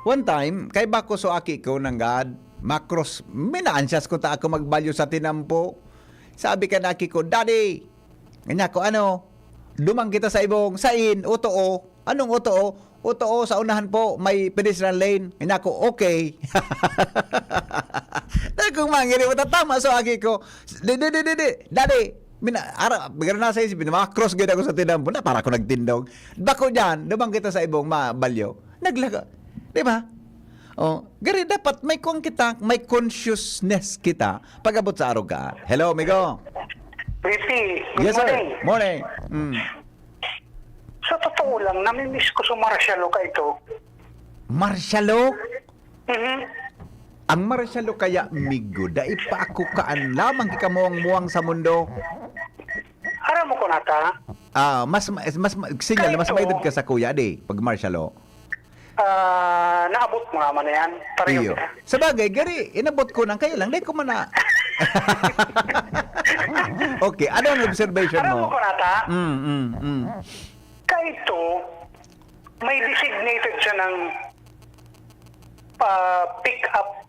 Speaker 2: one time, kay bako so aki ko ng God, macros, minaansyas ko ta ako magbalyo sa tinampo. Sabi ka na aki ko, Daddy, ganyan ko, dumang kita sa ibong, sain, uto. Anong uto? Uto, sa unahan po, may pedestrian lane. Ganyan ko, okay. Dahil kung mangiri, tama so aki ko, Daddy, bigyan na sa isip, cross gid ako sa tinampo na para ako nagtindog. Bako diyan, dumang kita sa ibong mabalyo. Naglaga. Di ba? Gari dapat may may consciousness kita pag-abot sa araw ka. Hello, amigo.
Speaker 5: Pretty,
Speaker 2: Yes, sir. Morning.
Speaker 5: Sa totoo lang, namimiss ko sa Marcialo ka ito.
Speaker 2: Marcialo?
Speaker 5: Mhm.
Speaker 2: Ang Marcialo kaya, migo, dai pa ako kaan lamang kikamuang-muang sa mundo.
Speaker 5: Aram mo ko nata,
Speaker 2: Mas signal na mas maedad ka sa kuya, di, pag Marcialo.
Speaker 5: naabot mo naman na yan. Pareho
Speaker 2: Iyo.
Speaker 5: kita.
Speaker 2: Sa bagay, gari, inabot ko ng kaya lang, dahil ko man na. Okay, ano ang observation
Speaker 5: Aram mo
Speaker 2: mo?
Speaker 5: ko nata,
Speaker 2: Mm.
Speaker 5: may designated siya ng pick-up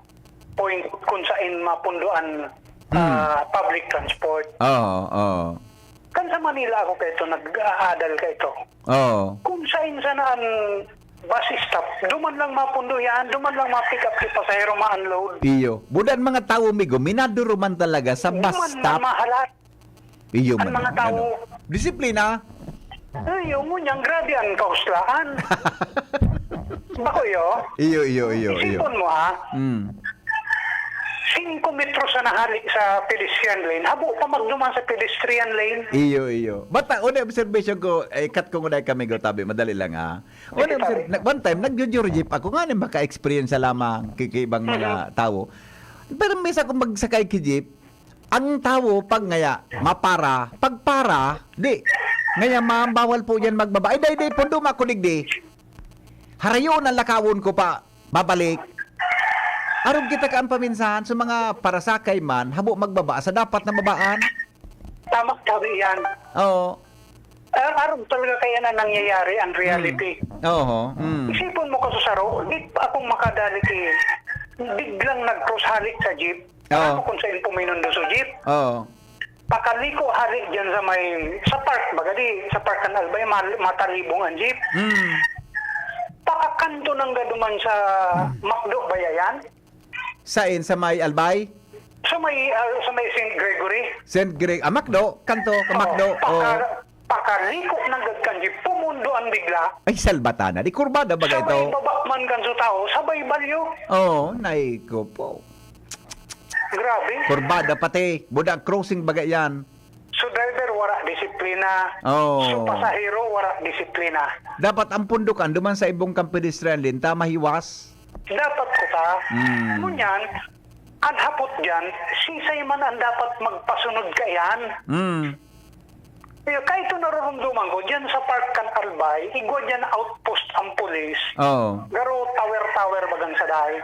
Speaker 5: point kung saan mapunduan public transport.
Speaker 2: Oo.
Speaker 5: Kan sa Manila ako kayo nag-aadal kayo.
Speaker 2: Oo.
Speaker 5: Kung saan sanaan bus stop, duman lang mapundo yan, duman lang ma-pick up si pasahero ma-unload.
Speaker 2: Iyo. Budan mga tao, migo, minaduro man talaga sa bus
Speaker 5: Duman
Speaker 2: stop.
Speaker 5: man mahalat.
Speaker 2: Iyo
Speaker 5: Ang
Speaker 2: man.
Speaker 5: mga tao,
Speaker 2: Disiplina.
Speaker 5: ay, yung munyang gradian kauslaan. Bako
Speaker 2: Iyo.
Speaker 5: Isipon mo
Speaker 2: Mm.
Speaker 5: 5 metros na nahalik sa pedestrian lane, habo pa magduman sa pedestrian lane.
Speaker 2: Iyo. Bata, una observation ko, cut ko muna kami go tabi, madali lang
Speaker 5: Sige,
Speaker 2: One time, nag-jeep ako nga maka-experience lamang kikibang mga tao. Pero misa kung magsakay ki-jeep, ang tao pag ngaya, pagpara, di, ngaya bawal po yan magbaba. Ay, day, pundo makulig di. Harayon ang lakawon ko pa, babalik. Aron kita kaan paminsan sa mga parasakay man, habo magbaba sa dapat na babaan.
Speaker 5: Tama sabi yan.
Speaker 2: Oo.
Speaker 5: Aron talaga kaya na nangyayari ang reality.
Speaker 2: Oo.
Speaker 5: Isipon mo ka sa saro, di pa akong makadali biglang nag-cross halik sa jeep. Alam mo kung saan puminundo sa jeep?
Speaker 2: Oo.
Speaker 5: Pakaliko halik dyan sa park, bagadi, sa park ng Albay, matalibong ang jeep. Pakakanto ng gaduman sa Macdo, ba yan?
Speaker 2: Sain sa may Albay?
Speaker 5: Sa may St. Gregory.
Speaker 2: St. Greg, Macdo, kanto, Macdo.
Speaker 5: Pakaliko ng gadkan jeep, pumundo ang bigla.
Speaker 2: Ay, salbatana. Di kurbada ba ito?
Speaker 5: Sabay babakman kan sa tao, sabay balyo.
Speaker 2: Oo, naiko po.
Speaker 5: Grabe.
Speaker 2: Kurbada pati. Budak crossing baga yan.
Speaker 5: So driver, wala disiplina.
Speaker 2: Oo.
Speaker 5: So pasahero, wala disiplina.
Speaker 2: Dapat ang pundukan, duman sa ibong kang pedestrian lane, tama hiwas.
Speaker 5: Dapat ko ta, ngunyan, ang hapot dyan, sisay man ang dapat magpasunod ka yan. Kahit ito narurumduman ko, dyan sa Park Can Albay, igwa dyan outpost ang pulis.
Speaker 2: Oh.
Speaker 5: Garo tower bagang sa dahi.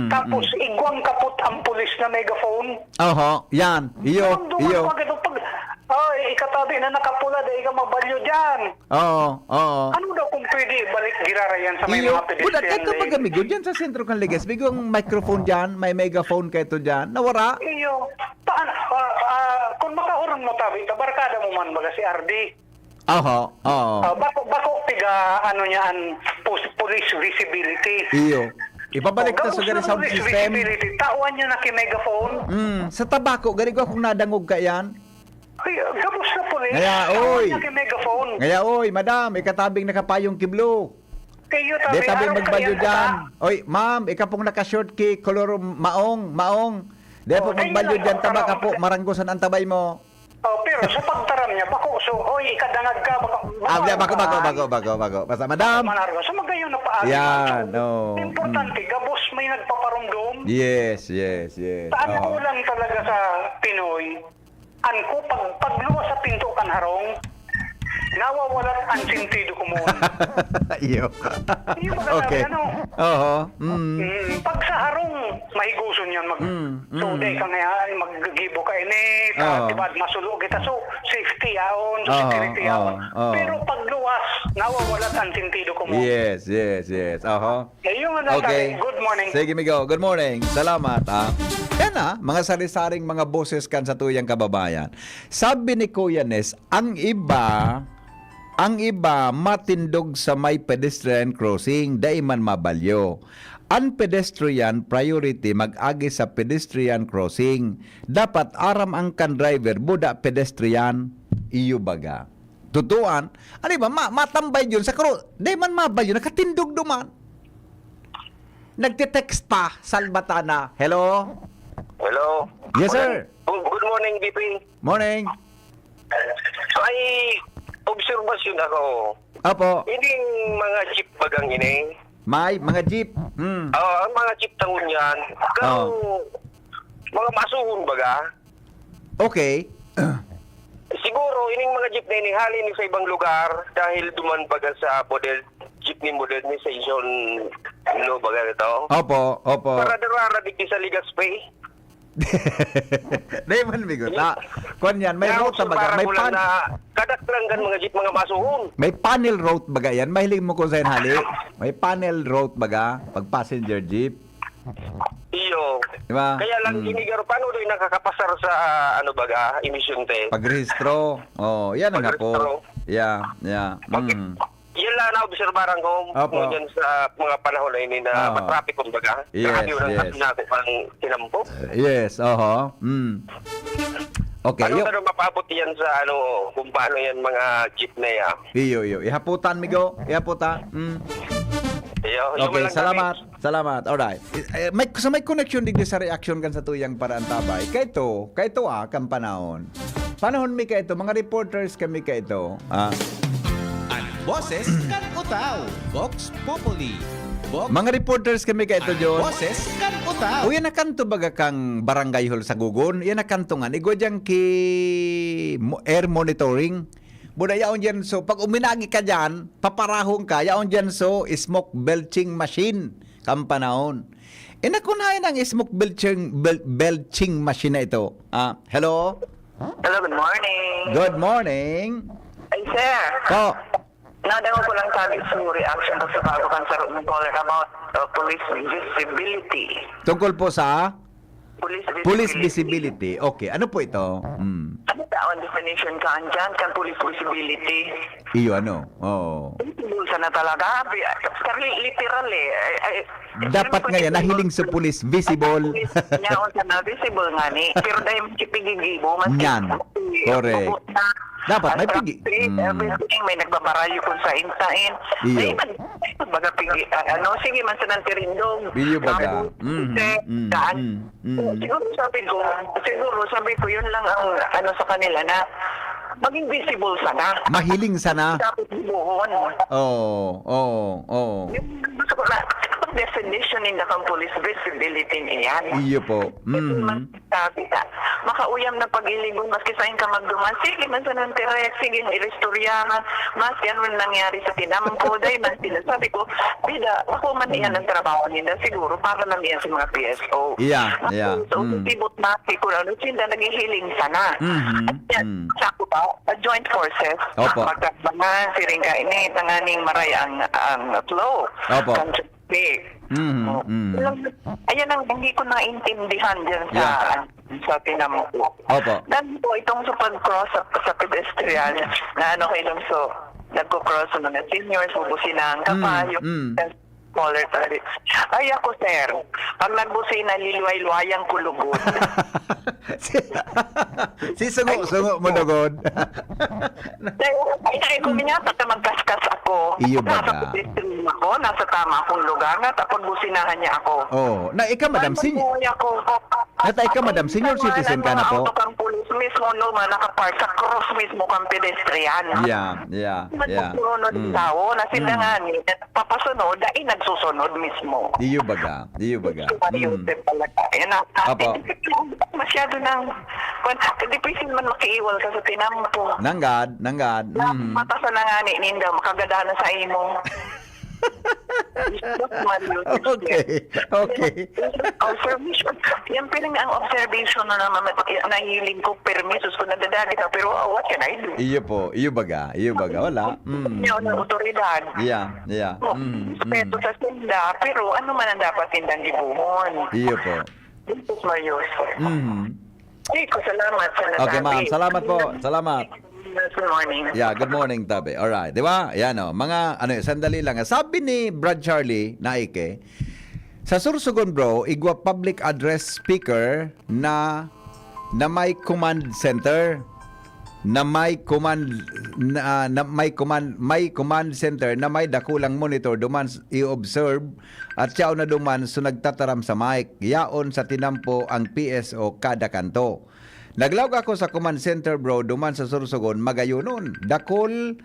Speaker 5: Tapos igwang kaput ang pulis na megaphone.
Speaker 2: Oho, yan. Iyo.
Speaker 5: Ikatabi na nakapula dahil ka magbalyo dyan.
Speaker 2: Oo.
Speaker 5: Ano daw kung pwede balik girarayan sa may
Speaker 2: Iyo.
Speaker 5: mga pedestrian
Speaker 2: Budak ka
Speaker 5: lane?
Speaker 2: magamigo dyan sa sentro kan Ligas. Bigong microphone dyan, may megaphone ka ito dyan. Nawara.
Speaker 5: Iyo. Kung makahurong mo tabi, barkada mo man baga si RD.
Speaker 2: Oho.
Speaker 5: Bako tiga ano niyan police visibility.
Speaker 2: Iyo. Ibabalik na sa gani sound
Speaker 5: Police
Speaker 2: system.
Speaker 5: visibility. Tawan niya na ki-megaphone.
Speaker 2: Sa tabako, gani ko kung nadangog ka yan.
Speaker 5: Ay, gabos na police.
Speaker 2: Ngaya,
Speaker 5: Tawan
Speaker 2: oy.
Speaker 5: niya ki-megaphone.
Speaker 2: Ngaya, oy, madam, ikatabing nakapayong kiblo.
Speaker 5: Kayo
Speaker 2: Di
Speaker 5: tabi,
Speaker 2: tabing
Speaker 5: araw
Speaker 2: magbalyo
Speaker 5: kayan
Speaker 2: dyan.
Speaker 5: ka.
Speaker 2: Oy, ma'am, ika pong naka-short key, kolor maong. Di po
Speaker 5: kayo
Speaker 2: magbalyo
Speaker 5: lang,
Speaker 2: dyan, taba ka
Speaker 5: parang-
Speaker 2: po, maranggosan ang tabay mo.
Speaker 5: Pero sa pagtaram niya, bako, so, hoy, ikadangag ka,
Speaker 2: Bago. Basta, madam.
Speaker 5: Manargo. So, magayon na paagi.
Speaker 2: Yan, no.
Speaker 5: Importante, gabos may nagpaparumdum.
Speaker 2: Yes.
Speaker 5: Saan
Speaker 2: Oo.
Speaker 5: kulang talaga sa Pinoy, anko, pagluwas sa pinto kan harong, nawawalat ang sentido ko mo.
Speaker 2: Iyo.
Speaker 5: Iyo ba
Speaker 2: Okay.
Speaker 5: ano?
Speaker 2: Oo.
Speaker 5: Pag sa harong, mahiguson yan. Suday ka nga, maggibo ka ini,
Speaker 2: Oo.
Speaker 5: tibad masulo kita. So, safety yaon,
Speaker 2: Oo,
Speaker 5: security yaon.
Speaker 2: oo.
Speaker 5: Pero pag luwas, nawawalat ang sentido ko mo.
Speaker 2: Yes. Oho.
Speaker 5: Yung ano,
Speaker 2: Okay.
Speaker 5: good morning.
Speaker 2: Sige, Migo. Good morning. Salamat, Yan mga sari-saring mga boses kan sa tuyang kababayan. Sabi ni Kuya Nes, ang iba matindog sa may pedestrian crossing, dai man mabalyo. Ang pedestrian priority mag-agi sa pedestrian crossing. Dapat aram ang kan driver, buda pedestrian, iyo baga. Tutuan, ano ba, matambay yun sa dai man mabalyo, nakatindog duman. Nagte-text pa, Salbatana. Hello?
Speaker 3: Hello.
Speaker 2: Yes, sir.
Speaker 3: Good morning, BP.
Speaker 2: Morning.
Speaker 3: Ay, obserbasyon ako.
Speaker 2: Apo.
Speaker 3: Hindi mga jeep bagang ini.
Speaker 2: May mga jeep.
Speaker 3: Ang mga jeep tangon yan. Mga masuhon baga.
Speaker 2: Okay.
Speaker 3: Siguro, ining mga jeep na inihalin sa ibang lugar dahil duman baga sa jeepney modernization baga ito.
Speaker 2: Opo.
Speaker 3: Para dararadig di sa Ligaspay.
Speaker 2: Di man bigot. Kuan yan, may route na baga.
Speaker 3: Kadaklangan mga jeep mga masuhon.
Speaker 2: May panel route baga yan. Mahilig mo kung saan hali. May panel route baga. Pag passenger jeep.
Speaker 3: Iyo.
Speaker 2: Diba?
Speaker 3: Kaya lang inigaro paano doon nakakapasar sa emission test.
Speaker 2: Pagrehistro. Yan ang
Speaker 3: Pagrehistro.
Speaker 2: po. Yeah.
Speaker 3: Okay. Yan lang na-obserbaran ko
Speaker 2: Opo.
Speaker 3: dyan sa mga panahon na ini na matraffic kumbaga.
Speaker 2: Yes.
Speaker 3: Na ako pang tinampo.
Speaker 2: Yes, oho. Okay,
Speaker 3: Ano na mapabot yan sa kung paano yan mga jeep na yan.
Speaker 2: Iyo. Ihaputan, Migo. Ihaputan. Okay, salamat. Alright. May connection digdi sa reaction kan sa tuyang paraan tabay. Kayto kan panahon. Panahon mi kayto, mga reporters kami kayto.
Speaker 4: Ang boses kan utaw. Vox Populi.
Speaker 2: Mga reporters kami kayto
Speaker 4: Ang
Speaker 2: John.
Speaker 4: boses kan utaw.
Speaker 2: O yan nakanto baga kang barangay hall sa Gugon. Yan nakantungan. Igo dyan air monitoring. Buda yaon dyan so, pag uminagi ka dyan, paparahong ka, yaon dyan so, smoke belching machine. Kampanahon. Inakunayan ang smoke belching machine na ito. Hello?
Speaker 5: Hello, good morning.
Speaker 2: Good morning.
Speaker 5: Ay, sir.
Speaker 2: Po.
Speaker 5: Nadango ko lang sabi sa reaction ko sa bago kan sa ng caller about police visibility.
Speaker 2: Tungkol po sa police
Speaker 5: Police
Speaker 2: visibility. Okay, ano po ito?
Speaker 5: Ano ba ang definition ka andyan kan police visibility?
Speaker 2: Iyo ano? Oo.
Speaker 5: Bulsa na talaga. Literal
Speaker 2: Dapat nga yan, nahiling sa police visible.
Speaker 5: Nyaon sa na visible nga ni. Pero dahil kipigigibo.
Speaker 2: Yan. Correct. Dapat may pigi.
Speaker 5: Everything may nagbabarayo kung sa intain.
Speaker 2: Iyo.
Speaker 5: Baga pigi. Sige man sa nantirindong.
Speaker 2: Iyo baga.
Speaker 5: Siguro sabi ko yun lang ang sa kanila na maging visible sana.
Speaker 2: Mahiling sana.
Speaker 5: Dapat bubuhon.
Speaker 2: Oo.
Speaker 5: Yung gusto ko na definition in the police visibility niyan.
Speaker 2: Iyo po.
Speaker 5: sabi ka, makauyam na pag-iligon, maski saan ka magduman, sige man sa nang tirek, sige nga irestoryahan, mas yan man nangyari sa tinampo, dahil man sila, sabi ko, bida, ako man iyan ang trabaho nila, siguro, para lang iyan sa mga PSO.
Speaker 2: Yeah.
Speaker 5: So, tibot na, siguro, sila naghihiling sana. At yan, sako ba, joint forces,
Speaker 2: Opo.
Speaker 5: magkabangan, siring kainit, ang aning maraya ang flow.
Speaker 2: Opo.
Speaker 5: Ayan ang hindi ko naintindihan dyan sa tinampo.
Speaker 2: Opo.
Speaker 5: Dahil po itong sa pag-cross sa pedestrian na ano kayo so nagko-cross ng mga seniors, bubusina ang kapayo, smaller targets. Ay ako sir, pag nagbusina liliway-luwayang kulugod.
Speaker 2: si sungo mo dugod.
Speaker 5: Ay ko minyata ka magkaskas ako.
Speaker 2: Iyo ba
Speaker 5: Nasa
Speaker 2: ka?
Speaker 5: pedestrian ako, nasa tama akong lugar nga, tapos businahan niya ako.
Speaker 2: Oh, na ikaw madam senior. Nata ikaw madam senior citizen ka na po.
Speaker 5: Auto kang pulis mismo no, nakapark sa cross mismo kang pedestrian.
Speaker 2: Yeah.
Speaker 5: Nagsusunod tao na sila nga ni papasunod dahil nagsusunod mismo.
Speaker 2: Iyo baga. Apo.
Speaker 5: Masyado nang dipicil man makiiwal ka sa tinampo.
Speaker 2: Nanggad.
Speaker 5: Mata sa nangani ninda makagadahan sa imo.
Speaker 2: Okay.
Speaker 5: Observation. Yan piling ang observation na naman nahiling ko permisos ko nadadagi ka pero what can I do?
Speaker 2: Iyo baga. Wala.
Speaker 5: Yun ang otoridad.
Speaker 2: Yeah.
Speaker 5: Respeto sa senda pero ano man ang dapat tindang gibuhon.
Speaker 2: Iyo po.
Speaker 5: This is my useful. Ay, salamat sa nasabi.
Speaker 2: Okay, ma'am. Salamat po. Salamat.
Speaker 5: Good morning.
Speaker 2: Yeah, good morning, Tabi. Alright, di ba? Yan o. Mga, sandali lang. Sabi ni Brad Charlie Naike, sa Sursugon bro, igwa public address speaker na may command center. May command center na may dakulang monitor duman i-observe at siya na duman so nagtataram sa mic. Yaon sa tinampo ang PSO kada kanto. Naglawag ako sa command center bro duman sa Sursugon magayunon. Dakol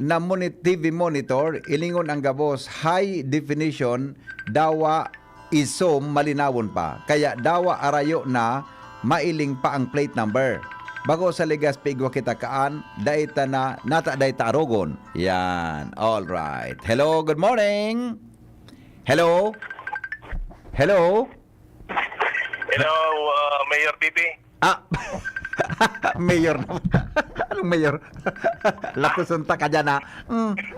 Speaker 2: na TV monitor ilingon ang gabos high definition dawa isom malinawon pa. Kaya dawa arayo na mailing pa ang plate number. Bago sa ligas pigwa kita kaan, daita na nata daita arogon. Yan. All right. Hello, good morning. Hello.
Speaker 6: Hello, Mayor Bibi.
Speaker 2: Mayor. Anong mayor? Lakusunta ka dyan, ha?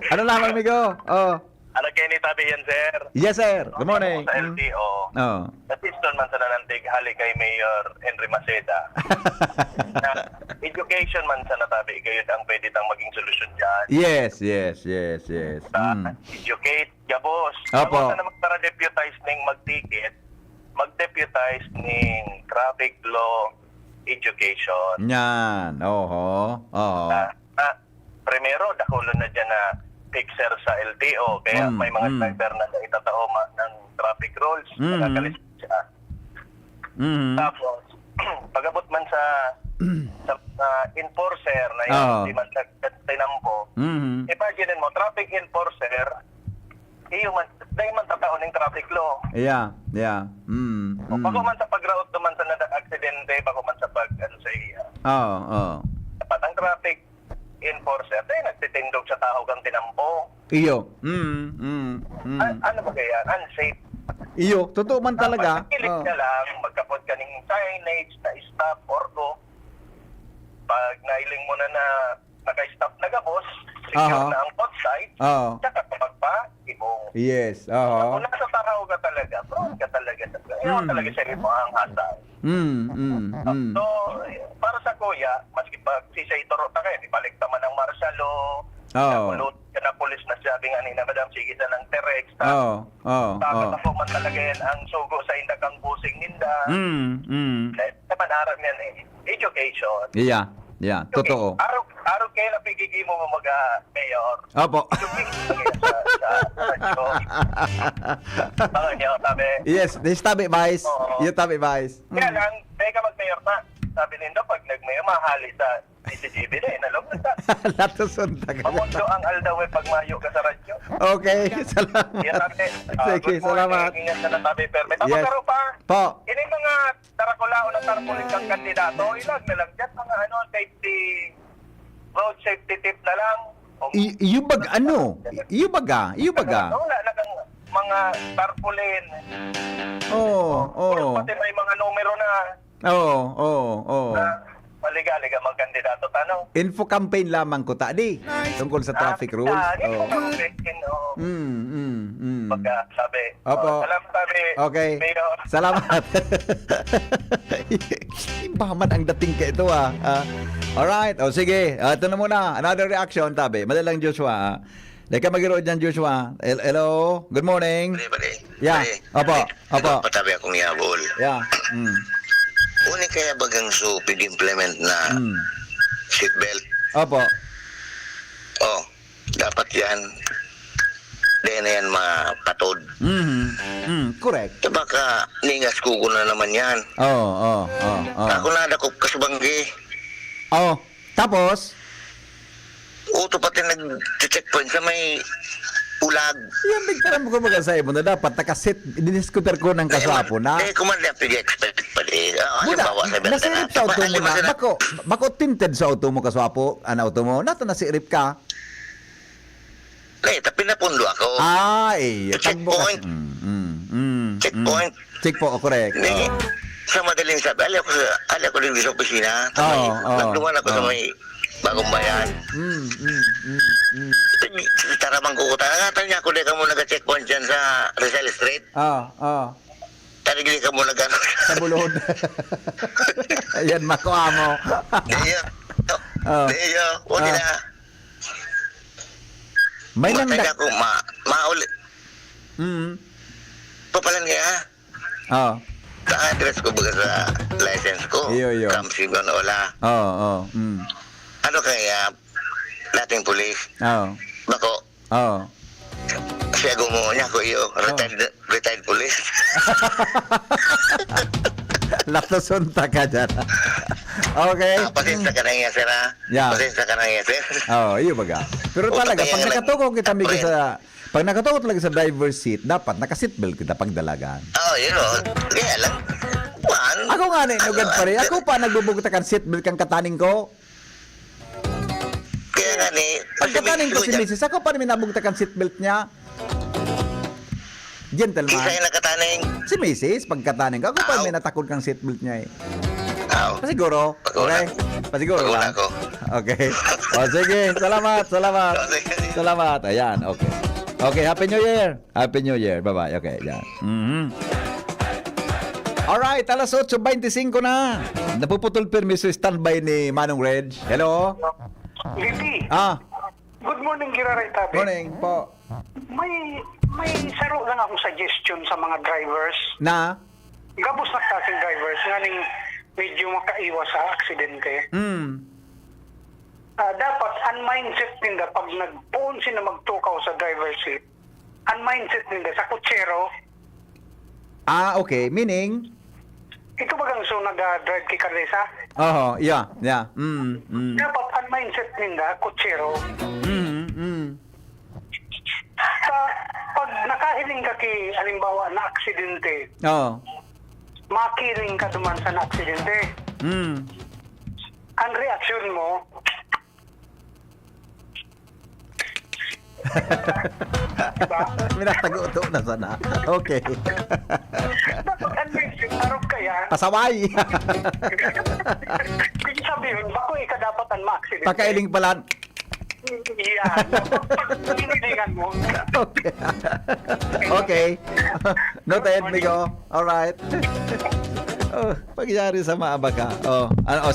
Speaker 2: Ano lang, amigo? Oh.
Speaker 6: Ano kayo ni Tabi yan, sir?
Speaker 2: Yes, sir. Good morning.
Speaker 6: Sa LTO.
Speaker 2: Oh.
Speaker 6: Assistant man sa nanantig, hali kay Mayor Henry Maceda. Na education man sa natabi, kayo ang pwede tang maging solusyon dyan.
Speaker 2: Yes.
Speaker 6: Educate, gabos.
Speaker 2: Opo.
Speaker 6: Gabos na magpara-deputize ning mag-ticket, mag-deputize ning traffic law education.
Speaker 2: Yan. Oho.
Speaker 6: Primero, dakulon na dyan na fixer sa LTO. Kaya may mga driver na itatao ng traffic rules. Nakakalis siya. Tapos, pag-abot man sa enforcer na yun, di man tinampo, imagine mo, traffic enforcer, dahil man tatao ng traffic law.
Speaker 2: Yeah.
Speaker 6: Bago man sa pag-route man sa aksidente, bago man sa sa iya. Dapat ang traffic enforcer, dahil nagtitindog sa tao kang tinampo.
Speaker 2: Iyo.
Speaker 6: Ano ba kaya? Unsafe.
Speaker 2: Iyo. Totoo man talaga.
Speaker 6: Pagkikilig ka lang, magkapot ka ng signage na stop or go. Pag nailing mo na naka-stop na gabos, secure na ang outside, tsaka kapag pa, ibong.
Speaker 2: Yes.
Speaker 6: Kung nasa taraw ka talaga, prone ka talaga. Iwan talaga sa mo ang hasal. So, para sa kuya, maski pag siya ituro na kayo, ibalik naman ang martial law, nakulot ka na pulis na sabi nga ni na Madam sige sa ng Terex. Tapos ako man talaga yan ang sugo sa indakang busing ninda. Naman harap yan education.
Speaker 2: Yeah. Totoo.
Speaker 6: Araw kayo na pigigim mo mayor.
Speaker 2: Opo.
Speaker 6: Sabi.
Speaker 2: Yes, this tabi vice. You tabi vice.
Speaker 6: Kaya lang, ka mag-mayor na. Sabi nindo, pag nag-mayor, mahali sa CCTV na, inalog na sa.
Speaker 2: Latusunta ka.
Speaker 6: Mamundo ang aldaw pag mayo ka sa radyo.
Speaker 2: Okay, salamat. Sige, salamat.
Speaker 6: Ingat na natabi, permit. Ako
Speaker 2: Yes.
Speaker 6: karo pa.
Speaker 2: Po.
Speaker 6: Ini mga tarakulao na tarpaulin kang kandidato, ilag na lang dyan, mga safety, road safety tip na lang.
Speaker 2: Iyo baga.
Speaker 6: Wala na kang mga tarpaulin.
Speaker 2: Oo.
Speaker 6: Pati may mga numero na
Speaker 2: Oo.
Speaker 6: maliga-liga mga kandidato tanong.
Speaker 2: Info campaign lamang ko tadi tungkol sa traffic rules.
Speaker 6: Oh. Pagka sabi.
Speaker 2: Opo.
Speaker 6: Salamat sabi.
Speaker 2: Okay.
Speaker 6: Mayor.
Speaker 2: Salamat. Ibaman ang dating ka ito Alright. O sige. Ito na muna. Another reaction, tabi. Madalang Joshua. Dahil ka mag-iroon dyan, Joshua. Hello. Good morning.
Speaker 7: Bali.
Speaker 2: Yeah. Opo.
Speaker 7: Patabi akong yabol.
Speaker 2: Yeah.
Speaker 7: Uni kaya bagang supig implement na seatbelt.
Speaker 2: Opo.
Speaker 7: Oh, dapat yan. Di na yan mapatod.
Speaker 2: Correct.
Speaker 7: Baka ningas kuko na naman yan.
Speaker 2: Oh.
Speaker 7: Ako na ako kasubanggi.
Speaker 2: Oh. Tapos?
Speaker 7: Uto pati nag-checkpoint sa may ulag.
Speaker 2: Yan, bigtaran mo ko mag-asay mo na dapat nakasit, diniskuter ko ng kasapo na.
Speaker 7: Kumanda pig-expect pa di.
Speaker 2: Muna, nasirip sa auto mo na. Bako tinted sa auto mo kaswapo, auto mo. Nato nasirip ka.
Speaker 7: Tapi napundo ako.
Speaker 2: Checkpoint.
Speaker 7: Checkpoint.
Speaker 2: Checkpoint, correct.
Speaker 7: Sa madaling sabi, ali ako din sa opisina. Nagduman ako sa may bagong bayan. Taramang kukuta. Nangatan niya ako di ka mo nag-checkpoint dyan sa Rizal Street. Tarigli ka mo nag-ano.
Speaker 2: Sa bulod. Ayan, makuha mo.
Speaker 7: Deyo. Huwag na.
Speaker 2: May nang
Speaker 7: Huwag ako mauli. Papalan kaya. Sa address ko baga sa license ko.
Speaker 2: Iyo.
Speaker 7: Kamsi ko na wala. Ano kaya dating pulis? Bako. Siya gumo niya ko iyo. Retired pulis.
Speaker 2: Latosunta ka dyan. Okay.
Speaker 7: Pasensya ka na nga sir ha.
Speaker 2: Yeah.
Speaker 7: Pasensya ka na nga sir.
Speaker 2: Iyo baga. Pero talaga, pag nakatuko kita migo sa... Pag nakatuko talaga sa driver's seat, dapat naka-seatbelt kita pagdalagan.
Speaker 7: Yun o. Kaya lang.
Speaker 2: Ako nga na inugad pa rin. Ako pa nagbubugta kang seatbelt kang kataning ko.
Speaker 7: Kaya nga ni.
Speaker 2: Pagkataning ko si Mrs. Ako pa rin minabugta kang seatbelt niya. Gentleman.
Speaker 7: Isa yung nakataning.
Speaker 2: Si Mrs. Pagkataning ko. Ako pa rin natakod kang seatbelt niya Pasiguro. Okay? Pasiguro lang. Okay. Sige. Salamat. Ayan. Okay. Okay. Happy New Year. Bye-bye. Okay. Yan. Alright. Alas 8:25 na. Napuputol permiso standby ni Manong Reg. Hello?
Speaker 5: Liti, good morning, Giraray Tabi.
Speaker 2: Morning po.
Speaker 5: May saro lang akong suggestion sa mga drivers.
Speaker 2: Na?
Speaker 5: Gabos na kasing drivers nga ning medyo makaiwas sa aksidente. Dapat unmindset nila pag nagpuon sila magtukaw sa driver's seat. Unmindset nila sa kutsero.
Speaker 2: Okay. Meaning?
Speaker 5: Ito bagang so nag-drive kay Carlesa?
Speaker 2: Yeah.
Speaker 5: Dapat unmindset nila kutsero. Pag nakahiling ka kay halimbawa na aksidente, makiling ka duman sa na-aksidente. Ang reaksyon mo, diba?
Speaker 2: Minatago-to na sana. Okay.
Speaker 5: Dapat unmindset, tarog ka yan.
Speaker 2: Pasaway.
Speaker 5: Kung sabihin, bako ikadapatan ma-aksidente.
Speaker 2: Pakailing pala.
Speaker 5: Yan. Pag pinilingan mo.
Speaker 2: Okay. Noted, Migo. Alright. Pagyari sa maaba ka.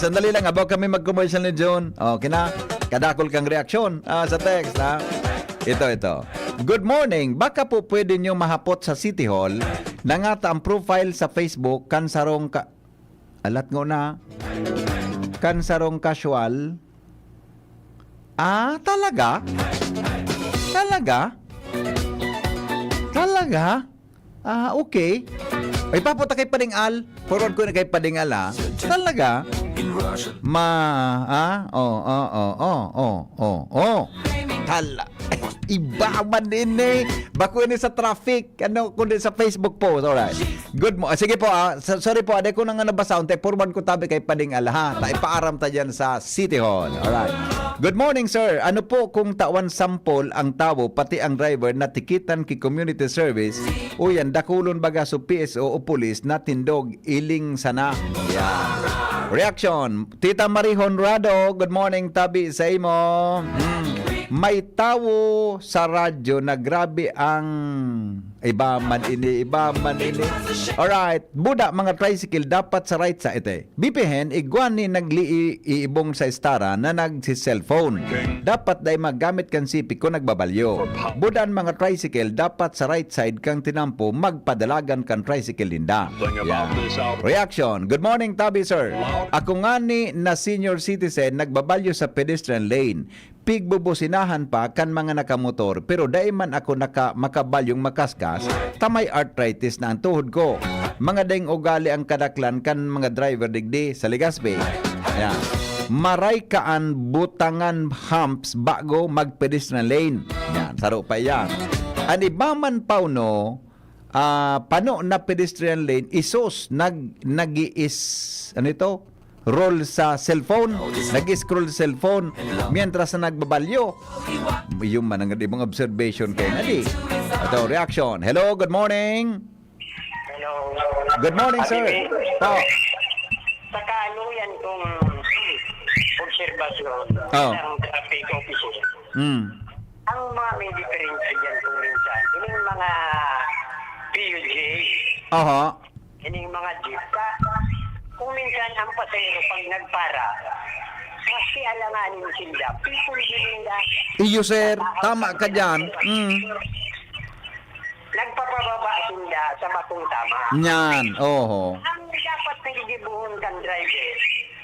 Speaker 2: Sandali lang. Abaw kami mag-commercial ni John. Kina, kadakol kang reaksyon sa text. Ito. Good morning. Baka po pwede nyo mahapot sa City Hall na nga ang profile sa Facebook kansarong alat ngo na kansarong casual. Talaga? Okay. Ay, papunta kay Padingal. Forward ko na kay Padingal, Talaga? Tala. Iba man ini. Bako ini sa traffic. Ano, kundi sa Facebook po. Alright. Good mo. Sige po, sorry po. Ade ko nang nabasa. Unte, purman ko tabi kay Pading Alaha. Taipaaram ta dyan sa City Hall. Alright. Good morning, sir. Ano po kung tawan sampol ang tao, pati ang driver na tikitan ki community service, o yan, dakulon baga sa PSO o pulis na tindog iling sana. Yan. Reaction. Tita Marie Honrado, good morning, tabi sa imo. May tao sa radyo na grabe ang iba man ini. Alright, buda mga tricycle dapat sa right sa ite. Bipihen, igwan ni nagliibong sa istara na nagsi-cellphone. Dapat day magamit kan sipi ko nagbabalyo. Budan mga tricycle dapat sa right side kang tinampo magpadalagan kan tricycle linda. Yeah. Reaction. Good morning, Tabi sir. Ako nga ni na senior citizen nagbabalyo sa pedestrian lane. Pigbubusinahan pa kan mga nakamotor pero dai man ako makabalyong makaskas tamay arthritis na ang tuhod ko. Mga daing ugali ang kadaklan kan mga driver digdi sa Legazpi. Ayan. Maray kaan butangan humps bago mag-pedestrian lane. Yan, saro pa yan. Ang iba man pauno, pano na pedestrian lane, isos, ano ito? Roll sa cellphone, nag-scroll sa cellphone, mientras na nagbabalyo. Yung man ang ibang observation kay Nadi. Ito, reaction. Hello, good morning.
Speaker 5: Hello.
Speaker 2: Good morning, sir. Po.
Speaker 5: Sa kanuyan kong obserbasyon ng traffic officer, ang mga may diferensya dyan kung minsan, yung mga PUJ, yung mga jeep, kung minsan ang pasero pag nagpara, kasi alanganin sila, people sila.
Speaker 2: Iyo, sir. Tama ka dyan.
Speaker 5: Nagpapababa sila sa matong tama.
Speaker 2: Yan.
Speaker 5: Ang dapat nagigibuhon kang driver,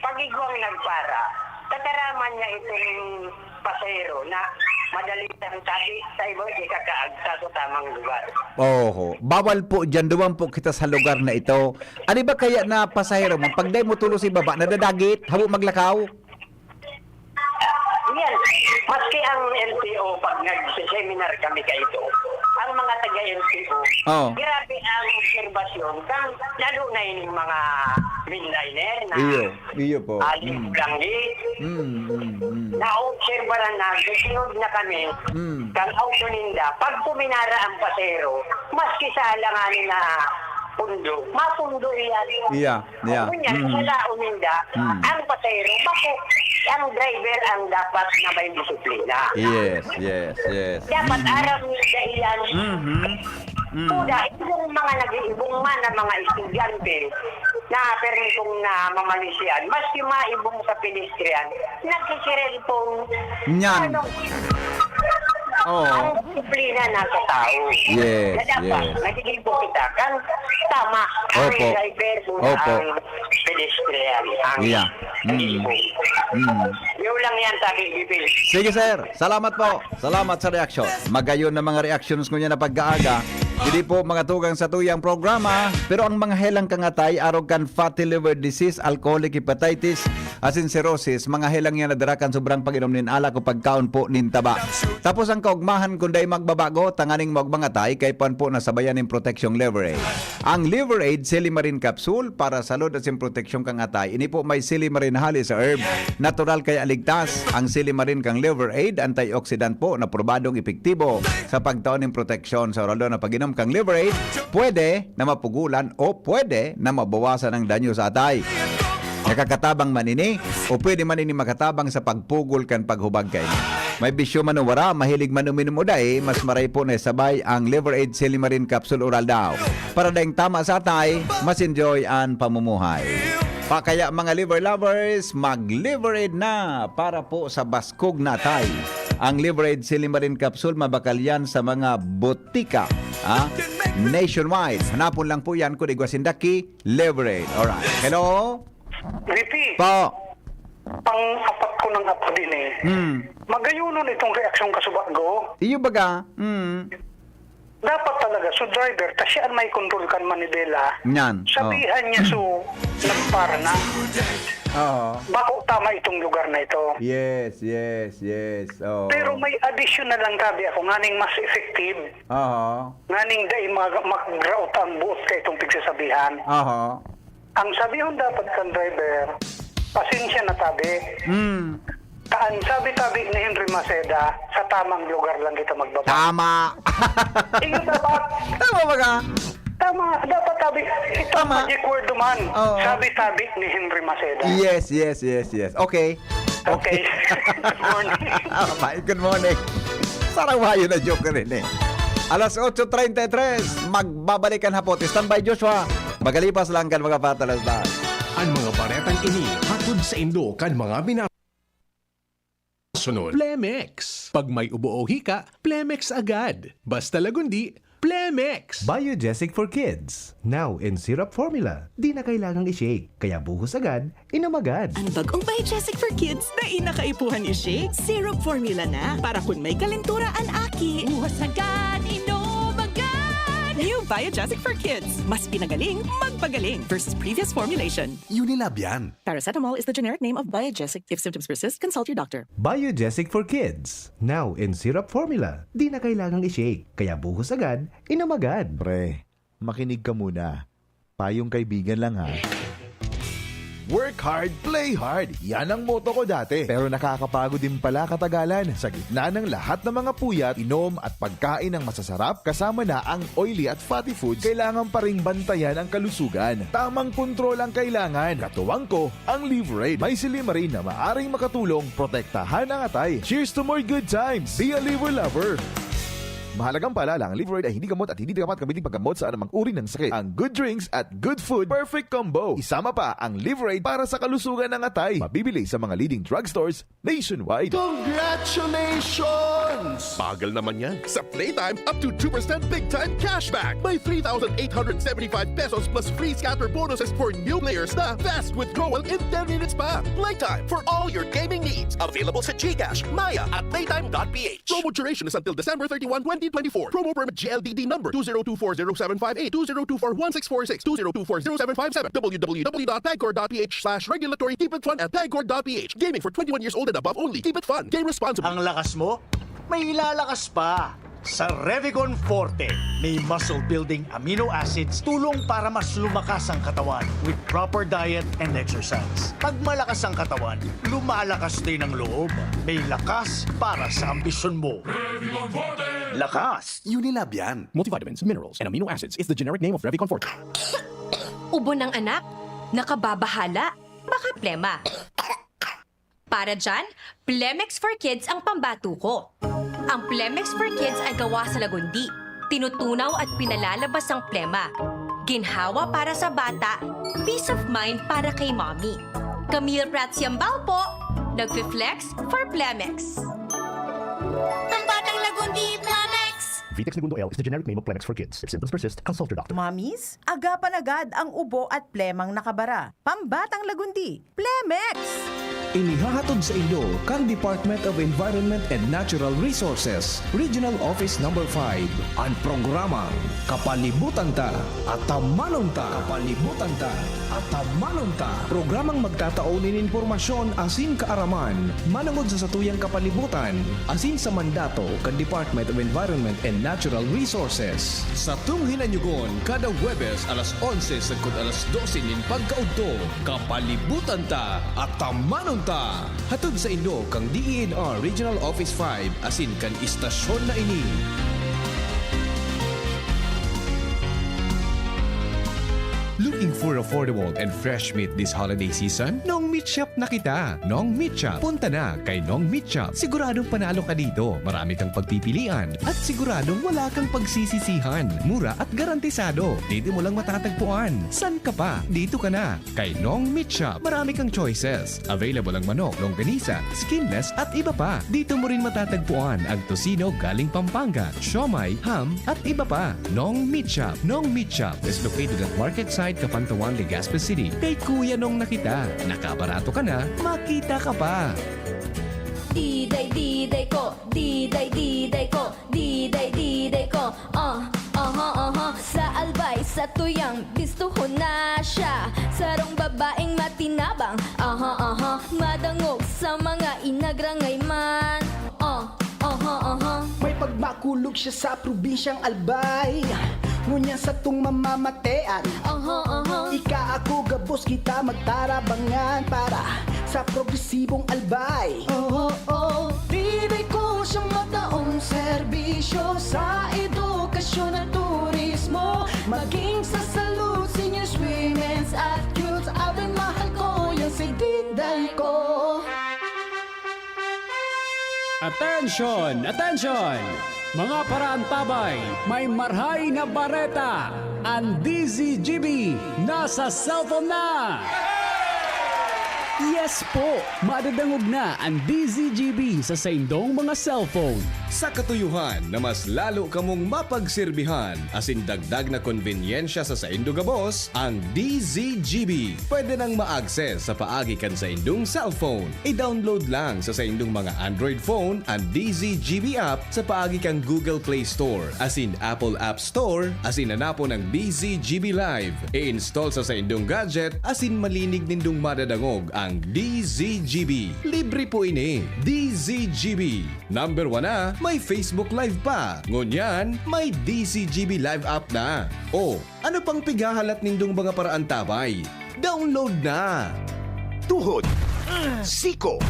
Speaker 5: pag igwang nagpara, tataraman niya itong pasero na madali ang sabi sa iba, di kakaagsa sa tamang lugar.
Speaker 2: Bawal po dyan, duwan po kita sa lugar na ito. Ano ba kaya na pasahero mo? Pag day mo tulo si baba, nadadagit, habo maglakaw?
Speaker 5: Yan, maski ang LTO, pag nag-seminar kami kayo, ang mga taga-LTO, grabe ang obserbasyon, lalo na yung mga midliner na
Speaker 2: iyo po.
Speaker 5: Langgi, na-obserbaran na, susunod na kami, kang auto ninda, pag puminara ang pasero, maski sa alanganin na pundo, mapundo yan. Kunyan, wala uminda, ang pasero, bakit ang driver ang dapat na may disiplina.
Speaker 2: Yes.
Speaker 5: Dapat araw nila iyan. Kuda, yung mga nag-iibong man na mga estudyante na permitong na mamalisian, mas yung maibong sa pedestrian, nagsisirel pong ang disiplina nasa tao.
Speaker 2: Yes.
Speaker 5: Nagigibong kita kang tama ang driver kung ang pedestrian ang nag-iibong. Yun lang yan, sabi Bibil.
Speaker 2: Sige, sir. Salamat po. Salamat sa reaksyon. Magayon na mga reactions ko niya na pag-aaga. Hindi po mga tugang sa tuyang programa, pero ang mga helang kangatay, arrogant fatty liver disease, alcoholic hepatitis, asin cirrhosis, mga helang yan nadarakan sobrang pag-inom nin ala ko pagkaon po nin taba. Tapos ang kaugmahan kunday magbabago, tanganing magmangatay, kay pan po nasabayan ng proteksyong liver aid. Ang liver aid, silimarin capsule, para salud at sin proteksyong kangatay. Ini po may silimarin hali sa herb, natural kaya ligtas. Ang silimarin kang liver aid, antioxidant po na probadong epektibo sa pagtaon ng proteksyon sa oral na pag-inom kang liver aid, pwede na mapugulan o pwede na mabawasan ang danyo sa atay. Nakakatabang manini o pwede manini makatabang sa pagpugol kan paghubag kay. May bisyo man o wara, mahilig man uminom o dahi, mas maray po na sabay ang liver aid silimarin capsule oral daw. Para dahing tama sa atay, mas enjoy ang pamumuhay. Kaya mga liver lovers, mag-liver aid na para po sa baskog na atay. Ang liver aid silimarin capsule mabakal yan sa mga botika nationwide. Hanapon lang po yan kung Igwasindaki liver aid. Alright. Hello?
Speaker 3: Ripi,
Speaker 2: Po.
Speaker 3: pang-apat ko ng apo din magayunon itong reaksyon kasubat go.
Speaker 2: Iyo baga?
Speaker 3: Dapat talaga, so driver, kasi may control kan manibela,
Speaker 2: Yan.
Speaker 3: sabihan niya so, nagpara na.
Speaker 2: Oo.
Speaker 3: Bako tama itong lugar na ito.
Speaker 2: Yes. Oo.
Speaker 3: Pero may additional lang tabi ako, nganing mas effective.
Speaker 2: Oo.
Speaker 3: Nganing day mag-route ang buot ka itong pagsasabihan.
Speaker 2: Oo.
Speaker 3: Ang sabihan dapat kan driver, pasensya na tabi. Kaan sabi-tabi ni Henry Maceda, sa tamang lugar lang kita magbaba.
Speaker 2: Tama.
Speaker 3: Iyo dapat.
Speaker 2: Tama ba ka?
Speaker 3: Tama, dapat tabi. Ito
Speaker 2: Tama.
Speaker 3: magic word duman.
Speaker 2: Oo.
Speaker 3: Sabi-tabi ni Henry Maceda.
Speaker 2: Yes. Okay.
Speaker 3: Okay. Good morning.
Speaker 2: Good morning. Sarang mayo na joke rin eh. Alas 8:33, magbabalikan hapon. Stand by, Joshua. Magalipas lang kan mga patalas na.
Speaker 8: Ang mga baretang ini hatod sa Indo kan mga sunod. Plemex. Pag may ubo o hika, Plemex agad. Basta lagundi, Plemex.
Speaker 9: Biogesic for Kids. Now in syrup formula. Di na kailangang i-shake. Kaya buhos agad, inom agad.
Speaker 10: Ang bagong Biogesic for Kids na inakaipuhan i-shake. Syrup formula na. Para kung may kalentura ang aki. Buhos agad, inom agad. New Biogesic for Kids. Mas pinagaling, magpagaling versus previous formulation.
Speaker 8: Unilab yan.
Speaker 10: Paracetamol is the generic name of Biogesic. If symptoms persist, consult your doctor.
Speaker 9: Biogesic for Kids. Now in syrup formula. Di na kailangang i-shake. Kaya buhos agad, inom agad.
Speaker 11: Pre, makinig ka muna. Payong kaibigan lang ha. Work hard, play hard. Yan ang motto ko dati. Pero nakakapagod din pala katagalan. Sa gitna ng lahat ng mga puyat, inom at pagkain ng masasarap, kasama na ang oily at fatty foods, kailangan pa ring bantayan ang kalusugan. Tamang kontrol ang kailangan. Katuwang ko, ang Liverade. May Silimarin na maaring makatulong protektahan ang atay. Cheers to more good times. Be a liver lover. Mahalagang paalala, ang Liverade ay hindi gamot at hindi dapat gamitin paggamot sa anumang uri ng sakit. Ang good drinks at good food, perfect combo. Isama pa ang Liverade para sa kalusugan ng atay. Mabibili sa mga leading drugstores nationwide.
Speaker 8: Congratulations! Bagal naman yan. Sa Playtime, up to 2% big time cashback. May 3,875 pesos plus free scatter bonuses for new players na fast withdrawal in 10 minutes pa. Playtime for all your gaming needs. Available sa GCash, Maya at playtime.ph. Promo duration is until December 31, 2024. Promo permit GLDD number 20240758, 20241646, 20240757, www.pagcor.ph/regulatory. Keep it fun at pagcor.ph. Gaming for 21 years old and above only. Keep it fun. Game responsibly.
Speaker 12: Ang lakas mo, may ilalakas pa. Sa Revicon Forte, may muscle building amino acids tulong para mas lumakas ang katawan with proper diet and exercise. Pag malakas ang katawan, lumalakas din ang loob. May lakas para sa ambisyon mo. Revicon Forte! Lakas!
Speaker 8: Unilab yan. Multivitamins, minerals, and amino acids is the generic name of Revicon Forte.
Speaker 13: Ubo ng anak? Nakababahala? Baka plema. Para dyan, Plemex for Kids ang pambato ko. Ang Plemex for Kids ay gawa sa lagundi. Tinutunaw at pinalalabas ang plema. Ginhawa para sa bata, peace of mind para kay mommy. Camille Prats Yambal po, nagfi-flex for Plemex. Pambatang lagundi, Plemex!
Speaker 8: Vitex Segundo L is the generic name of Plemex for Kids. If symptoms persist, consult your doctor.
Speaker 14: Mommies, agapan agad ang ubo at plemang nakabara. Pambatang lagundi, Plemex!
Speaker 4: Inihahatod sa inyo kang Department of Environment and Natural Resources, Regional Office No. 5, ang programang Kapalibutan Ta at Tamanon Ta. Kapalibutan Ta at Tamanon Ta. Programang magtataunin informasyon asin kaaraman, manangod sa satuyang kapalibutan, asin sa mandato kang Department of Environment and Natural Resources. Sa tunghinanyugon, kada Huwebes alas 11 sagkod alas 12 nin pagkaudto, Kapalibutan Ta at Tamanon Ta. Hatod sa Indo kang DENR Regional Office 5 asin kan istasyon na ini.
Speaker 15: Looking for affordable and fresh meat this holiday season? Nong Meat Shop na kita. Nong Meat Shop. Punta na kay Nong Meat Shop. Siguradong panalo ka dito. Marami kang pagpipilian. At siguradong wala kang pagsisisihan. Mura at garantisado. Dito mo lang matatagpuan. San ka pa? Dito ka na. Kay Nong Meat Shop. Marami kang choices. Available ang manok, longganisa, skinless at iba pa. Dito mo rin matatagpuan ang tocino galing Pampanga, siomai, ham at iba pa. Nong Meat Shop. Nong Meat Shop is located at Market Side, Kapantawan, Legazpi City. Kay Kuya Nong nakita. Nakabarato ka na, makita ka pa.
Speaker 13: Diday, diday ko, diday, diday ko, diday, diday ko,
Speaker 16: Sa albay, sa tuyang, bistuho na siya. Sarong babaeng matinabang, madangog sa mga inagrangay man.
Speaker 17: May pagmakulog siya sa probinsyang Albay, ngunyan sa tung mamamatean. Ika ako gabos kita magtarabangan para sa progresibong Albay. Bibig ko siyang mataong serbisyo sa edukasyon at turismo, maging sa salud, seniors, women's at youths. Abay mahal ko yung sigdiday ko.
Speaker 18: Attention! Attention! Mga parantabay, may marhay na bareta. Ang DZGB nasa cellphone na! Yes po! Madadangog na ang DZGB sa saindong mga cellphone.
Speaker 15: Sa katuyuhan na mas lalo kamong mapagserbihan, asin dagdag na konbinyensya sa saindo gabos, ang DZGB. Pwede nang ma-access sa paagi kan sa indong cellphone. I-download lang sa saindong mga Android phone ang DZGB app sa paagi kang Google Play Store, asin Apple App Store, asin hanapon ang DZGB Live. I-install sa saindong gadget, asin malinig nindong madadangog ang DZGB. Libre po ini. DZGB. Number 1 na, may Facebook Live pa. Ngunyan, may DZGB Live app na. O, ano pang pigahalat nindong mga paraan tabay? Download na!
Speaker 19: Tuhod, siko,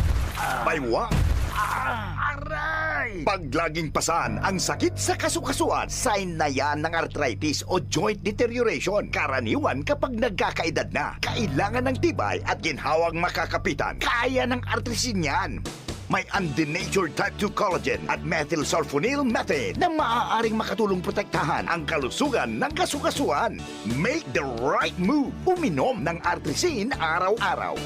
Speaker 19: baywang, aray! Paglaging pasan ang sakit sa kasukasuan, sign na yan ng arthritis o joint deterioration. Karaniwan kapag nagkakaedad na, kailangan ng tibay at ginhawang makakapitan. Kaya ng arthritis yan. May undenatured type 2 collagen at methylsulfonyl methane na maaaring makatulong protektahan ang kalusugan ng kasukasuan. Make the right move. Uminom ng Artrisin araw-araw.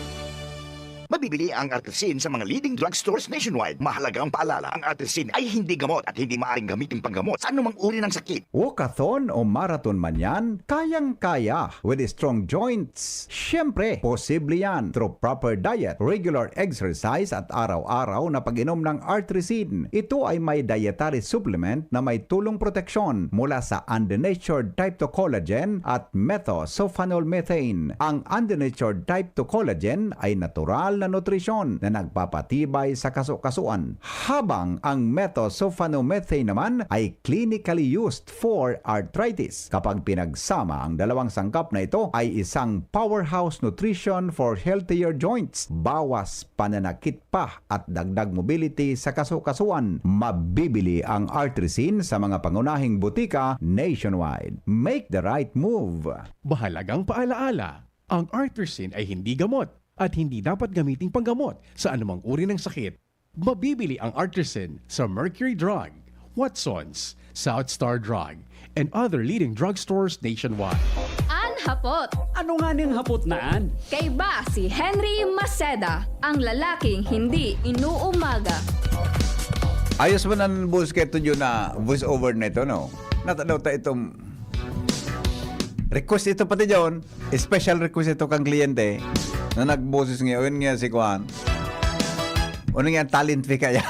Speaker 19: Mabibili ang Artrisin sa mga leading drugstores nationwide. Mahalagang paalala, ang Artrisin ay hindi gamot at hindi maaaring gamitin panggamot sa anumang uri ng sakit.
Speaker 2: Walkathon o marathon man yan, kayang-kaya with strong joints. Siyempre, posible yan through proper diet, regular exercise at araw-araw na pag-inom ng Artrisin. Ito ay may dietary supplement na may tulong proteksyon mula sa undenatured type 2 collagen at methylsulfonylmethane. Ang undenatured type 2 collagen ay natural na nutrisyon na nagpapatibay sa kasukasuan, habang ang methylsulfonylmethane naman ay clinically used for arthritis. Kapag pinagsama ang dalawang sangkap na ito ay isang powerhouse nutrition for healthier joints, bawas pananakit pa at dagdag mobility sa kasukasuan. Mabibili ang Artrisin sa mga pangunahing butika nationwide. Make the right move.
Speaker 18: Mahalagang paalaala, ang Artrisin ay hindi gamot at hindi dapat gamiting panggamot sa anumang uri ng sakit. Mabibili ang Artrisin sa Mercury Drug, Watsons, South Star Drug, and other leading drugstores nationwide.
Speaker 16: Hapot.
Speaker 18: Ano nga niyang hapot naan?
Speaker 16: Kay ba si Henry Maceda, ang lalaking hindi inuumaga.
Speaker 2: Ayos mo ng voice keto yun na voice over na ito, no? Natanaw ta itong request ito pati yun. Special request ito kang kliyente na nagboses ngayon nga si Juan. Ano nga talent fee kaya?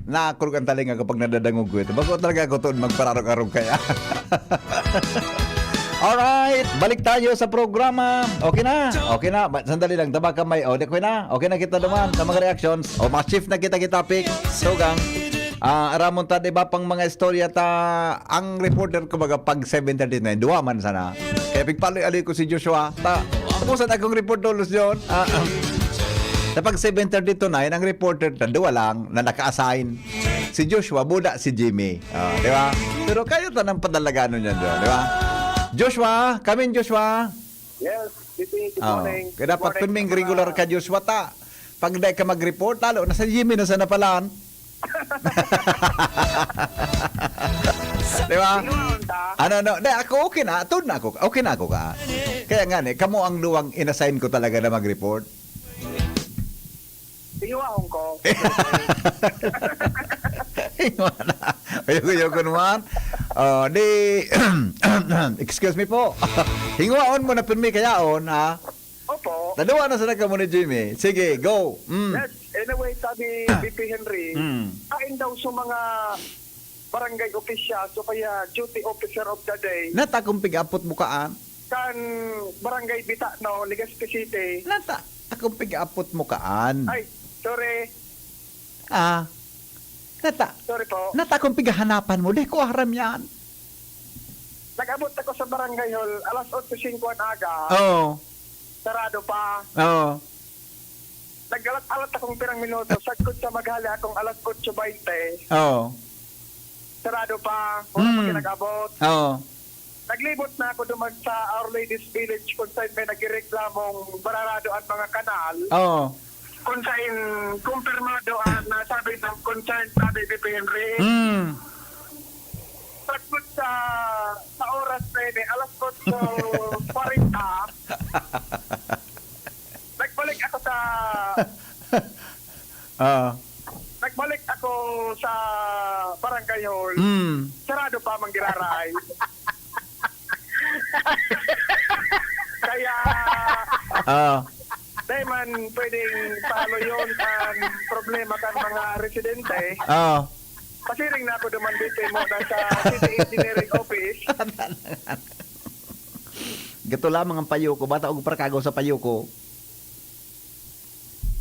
Speaker 2: Nakakurog ang talinga kapag nadadangog ko ito. Bago talaga ako ito magpararog-arog kaya. Alright, balik tayo sa programa. Okay na. Sandali lang, taba kamay. Okay na. Okay na kita naman sa mga reactions. Mga chief na kita topic. So gang. Aramon ta, diba pang mga istorya ta, ang reporter ko baga pag 7:39, duwa man sana. Kaya pigpaloy-aloy ko si Joshua. Kumusta akong report dolos yun? Kapag 7:32 na, ang reporter na duwa lang na naka-assign. Si Joshua, buda si Jimmy. Di ba? Pero kayo ta ng padalagano niyan doon, di ba? Joshua, come in Joshua.
Speaker 6: Yes, good morning.
Speaker 2: Kaya dapat kuming regular ka Joshua ta. Pag di ka mag-report, talo, nasa Jimmy na sana palaan. Di ba? Di, ako okay na. Tun na ako. Okay na ako ka. Kaya nga kamo ang luwang inassign ko talaga na mag-report.
Speaker 6: Iwaon ko.
Speaker 2: Iwan na. Ayoko naman. Excuse me po. Hingwaon mo na pinmi kayaon, ha?
Speaker 6: Opo.
Speaker 2: Dalawa na sana ka mo ni Jimmy. Sige, go.
Speaker 6: Yes,
Speaker 20: Anyway, sabi BP Henry, kain daw sa mga barangay official, so kaya duty officer of the day.
Speaker 2: Nata kung pig-apot mukaan.
Speaker 20: Kan barangay Bitano, Legazpi City.
Speaker 2: Nata akong pig-apot mukaan.
Speaker 20: Ay, sorry.
Speaker 2: Nata.
Speaker 20: Sorry po.
Speaker 2: Nata kung pighanapan mo, di ko haram yan.
Speaker 20: Nag-abot ako sa barangay hall, alas 8:05 ang aga.
Speaker 2: Oo.
Speaker 20: Sarado pa.
Speaker 2: Oo.
Speaker 20: Nag-alat-alat akong pirang minuto. Sagkot sa maghali akong alas 8:20.
Speaker 2: Oo.
Speaker 20: Sarado pa. Wala pa nag-abot.
Speaker 2: Oo.
Speaker 20: Naglibot na ako duman sa Our Lady's Village kung saan may nagreklamong bararado ang mga kanal.
Speaker 2: Oo.
Speaker 20: Kung saan kumpirmado ang nasabi ng concerned sabi BP Henry. Sagkot sa oras na yun, alas 8:40. Nagbalik ako sa Nagbalik ako sa barangay hall. Sarado pa manggiraray. Kaya dahil man pwedeng talo yun ang problema kan mga residente. Pasiring na ako duman dito mo na sa City Engineering Office.
Speaker 2: Gato lamang ang payo ko. Bata og parkagaw sa payo ko.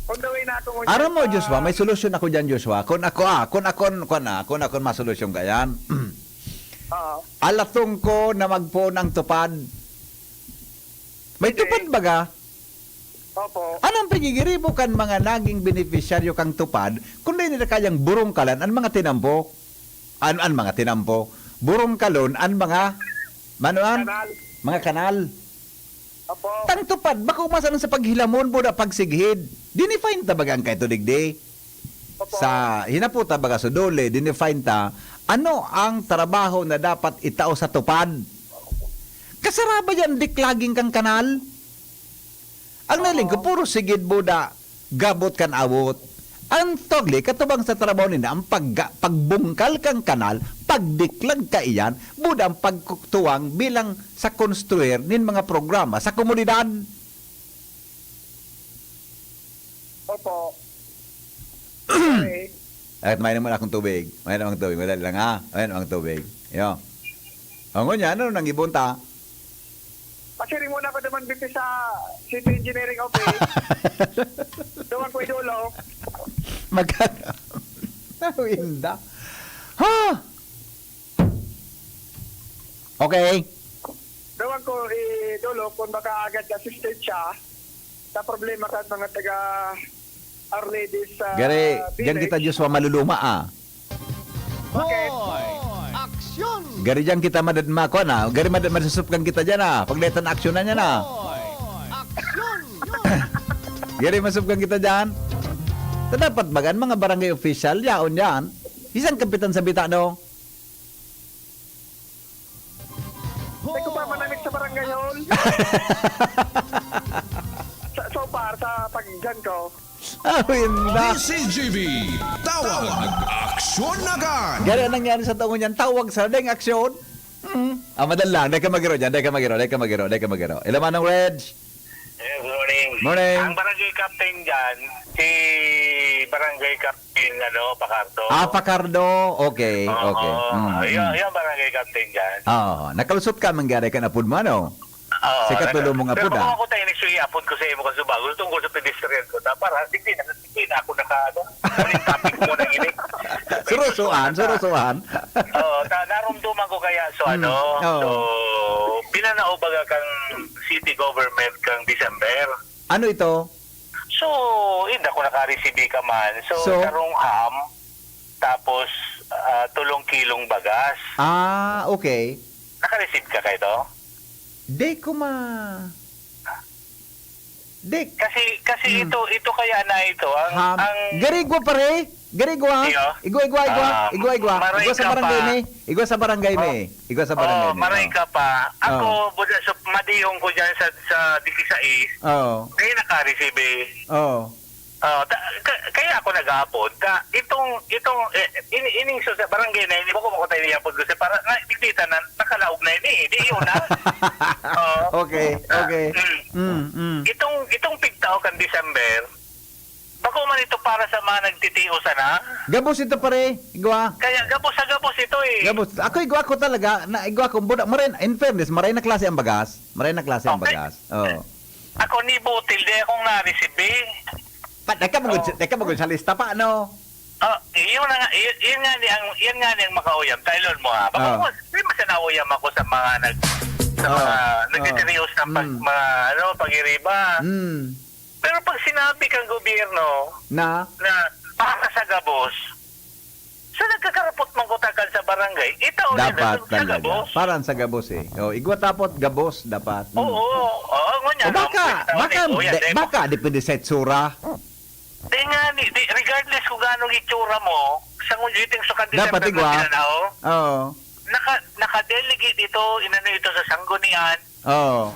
Speaker 20: On the way na ako.
Speaker 2: Aram mo, Joshua, may solusyon ako dyan, Joshua. Kung ako masolusyon kayan. Alatong ko na magpo ng tupad. May tupad baga?
Speaker 20: Opo.
Speaker 2: Anong pagigiribo kan mga naging beneficiaryo kang tupad kung di nila kayang burong kalan ang mga tinampo? An mga tinampo? Burong kalon ang mga manuan? Mga kanal.
Speaker 20: Opo.
Speaker 2: Tang tupad, baka umasan sa paghilamon buda pagsighid. Dinefine ta baga ang kay tudigdi? Sa hinaputa baga sa dole, dinefine ta ano ang trabaho na dapat itao sa tupad. Kasaraba yan diklaging kang kanal. Ang naling ko, puro sigid buda, gabot kan awot. Ang togli, katubang sa trabaho nila, ang pagbungkal kang kanal, pagdiklag ka iyan, buda ang pagkutuwang bilang sa konstruer nin mga programa sa komunidad.
Speaker 20: Opo.
Speaker 2: At may naman akong tubig. May naman tubig. Madali lang ha. May naman tubig. Yo. Ang ngunya, ano nang ibunta?
Speaker 20: Pasiring muna ako naman dito sa City Engineering Office. Duman ko idulo.
Speaker 2: Magkano? Nawinda. Ha? Okay.
Speaker 20: Duman ko idulo kung baka agad assisted siya sa problema ka mga taga Our Ladies
Speaker 2: Gari,
Speaker 20: Village.
Speaker 2: diyan kita Joshua maluluma
Speaker 20: Okay.
Speaker 12: Aksyon!
Speaker 2: Gari diyan kita madadma ko na. Gari madsusupkan kita diyan Pagletan aksyon na niya na.
Speaker 12: Aksyon!
Speaker 2: Gari masupkan kita diyan. Dapat bagan mga barangay official yaon yan. Isang kapitan sa Bitano.
Speaker 20: Hindi ko pa manamit sa barangay hall. So far, sa pagdyan ko.
Speaker 2: Winda.
Speaker 4: DCGV, tawag aksyon agad.
Speaker 2: Gari ang nangyari sa taong yan, tawag sa deng aksyon. Madal lang, dahil ka magiro dyan, dahil ka magiro. Ilaman ng Reg.
Speaker 6: Good morning.
Speaker 2: Morning.
Speaker 6: Ang barangay captain dyan, si barangay captain, Pacardo.
Speaker 2: Pacardo. Okay.
Speaker 6: Yung barangay captain dyan.
Speaker 2: Nakalusot ka, manggari ka na po mo, no? Si katulo mo nga po
Speaker 6: Pero
Speaker 2: da.
Speaker 6: kung ako tayo nagsuyi apod ko sa imo ka subago, tungkol sa pedestrian ko, para hindi na ako ulit topic mo na ini.
Speaker 2: Surusuan.
Speaker 6: Narumduman ko kaya, so pinanao baga kang city government kang December.
Speaker 2: Ano ito?
Speaker 6: So, hindi ako naka-receive ka man. So tarong ham, tapos 3 kilong bagas.
Speaker 2: Okay.
Speaker 6: Naka-receive ka kayo to? Kasi ito kaya na ito ang
Speaker 2: Garigwa pare. Garigwa. Igwa. Igwa sa barangay me.
Speaker 6: Maray ka pa. Ako buda sa madiyong ko diyan sa 16. Kaya naka-receive. Kaya ako nag-aapod ining sa barangay na hindi ko tayo i-apod kasi para nakikita na nakalaog na hindi yun na.
Speaker 2: Okay.
Speaker 6: Itong pigtao kan December Bako man ito para sa mga nagtitiyo sana.
Speaker 2: Gabos ito pare, igwa.
Speaker 6: Kaya gabos sa gabos ito eh.
Speaker 2: Gabos. Ako igwa ko talaga, na igwa ko budak marin in fairness, maray na klase ang bagas. Maray na klase ang bagas. Oh.
Speaker 6: Ako ni butil di akong na-receive.
Speaker 2: Pat naka magud sa lista pa no.
Speaker 6: Yun nga ni ang makauyam. Tailon mo ha. Baka mo, hindi masanauyam ako sa mga nagtitirios ng pag-iriba. Pero pag sinabi kang gobyerno
Speaker 2: na
Speaker 6: para sa gabos, sa nagkakarapot mangkutakan sa barangay, itaw
Speaker 2: dapat
Speaker 6: nila sa
Speaker 2: talaga.
Speaker 6: gabos.
Speaker 2: Parang sa gabos eh. Oh, igwa tapot gabos dapat.
Speaker 6: Oo, ngunya.
Speaker 2: Baka depende sa itsura.
Speaker 6: Di nga ni, regardless kung gaano itsura mo, sa ngunyiting sa kandidato
Speaker 2: Dapat igwa. Oo.
Speaker 6: Naka-delegate ito, inano ito sa sanggunian,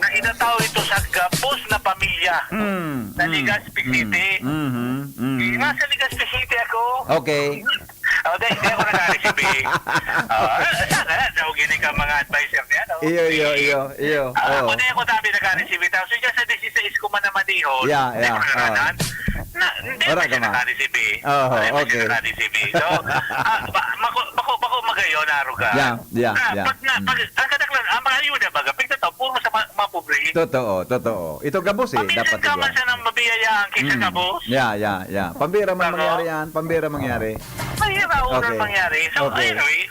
Speaker 6: na inataw ito sa gabos na pamilya na Legazpi City. Nasa Legazpi City ako.
Speaker 2: Okay.
Speaker 6: Hindi ako nag-receive. Sana, nawagin ka mga advisor niya.
Speaker 2: Iyo.
Speaker 6: Ako na ako tabi nag-receive. So, dyan sa 16 ko man naman ihon. Hindi ko naranan. Hindi ko siya nag-receive.
Speaker 2: Okay.
Speaker 6: So, bako magayon na aruga. Ang kadaklan, ang mga ayuda baga, pagkataw, puro sa mga pobre.
Speaker 2: Totoo. Ito gabos eh. Dapat
Speaker 6: Paminsan ka man siya ng mabiyayaan kaysa gabos.
Speaker 2: Yeah. Pambira man mangyari.
Speaker 6: Mahira unang mangyari. So, anyway,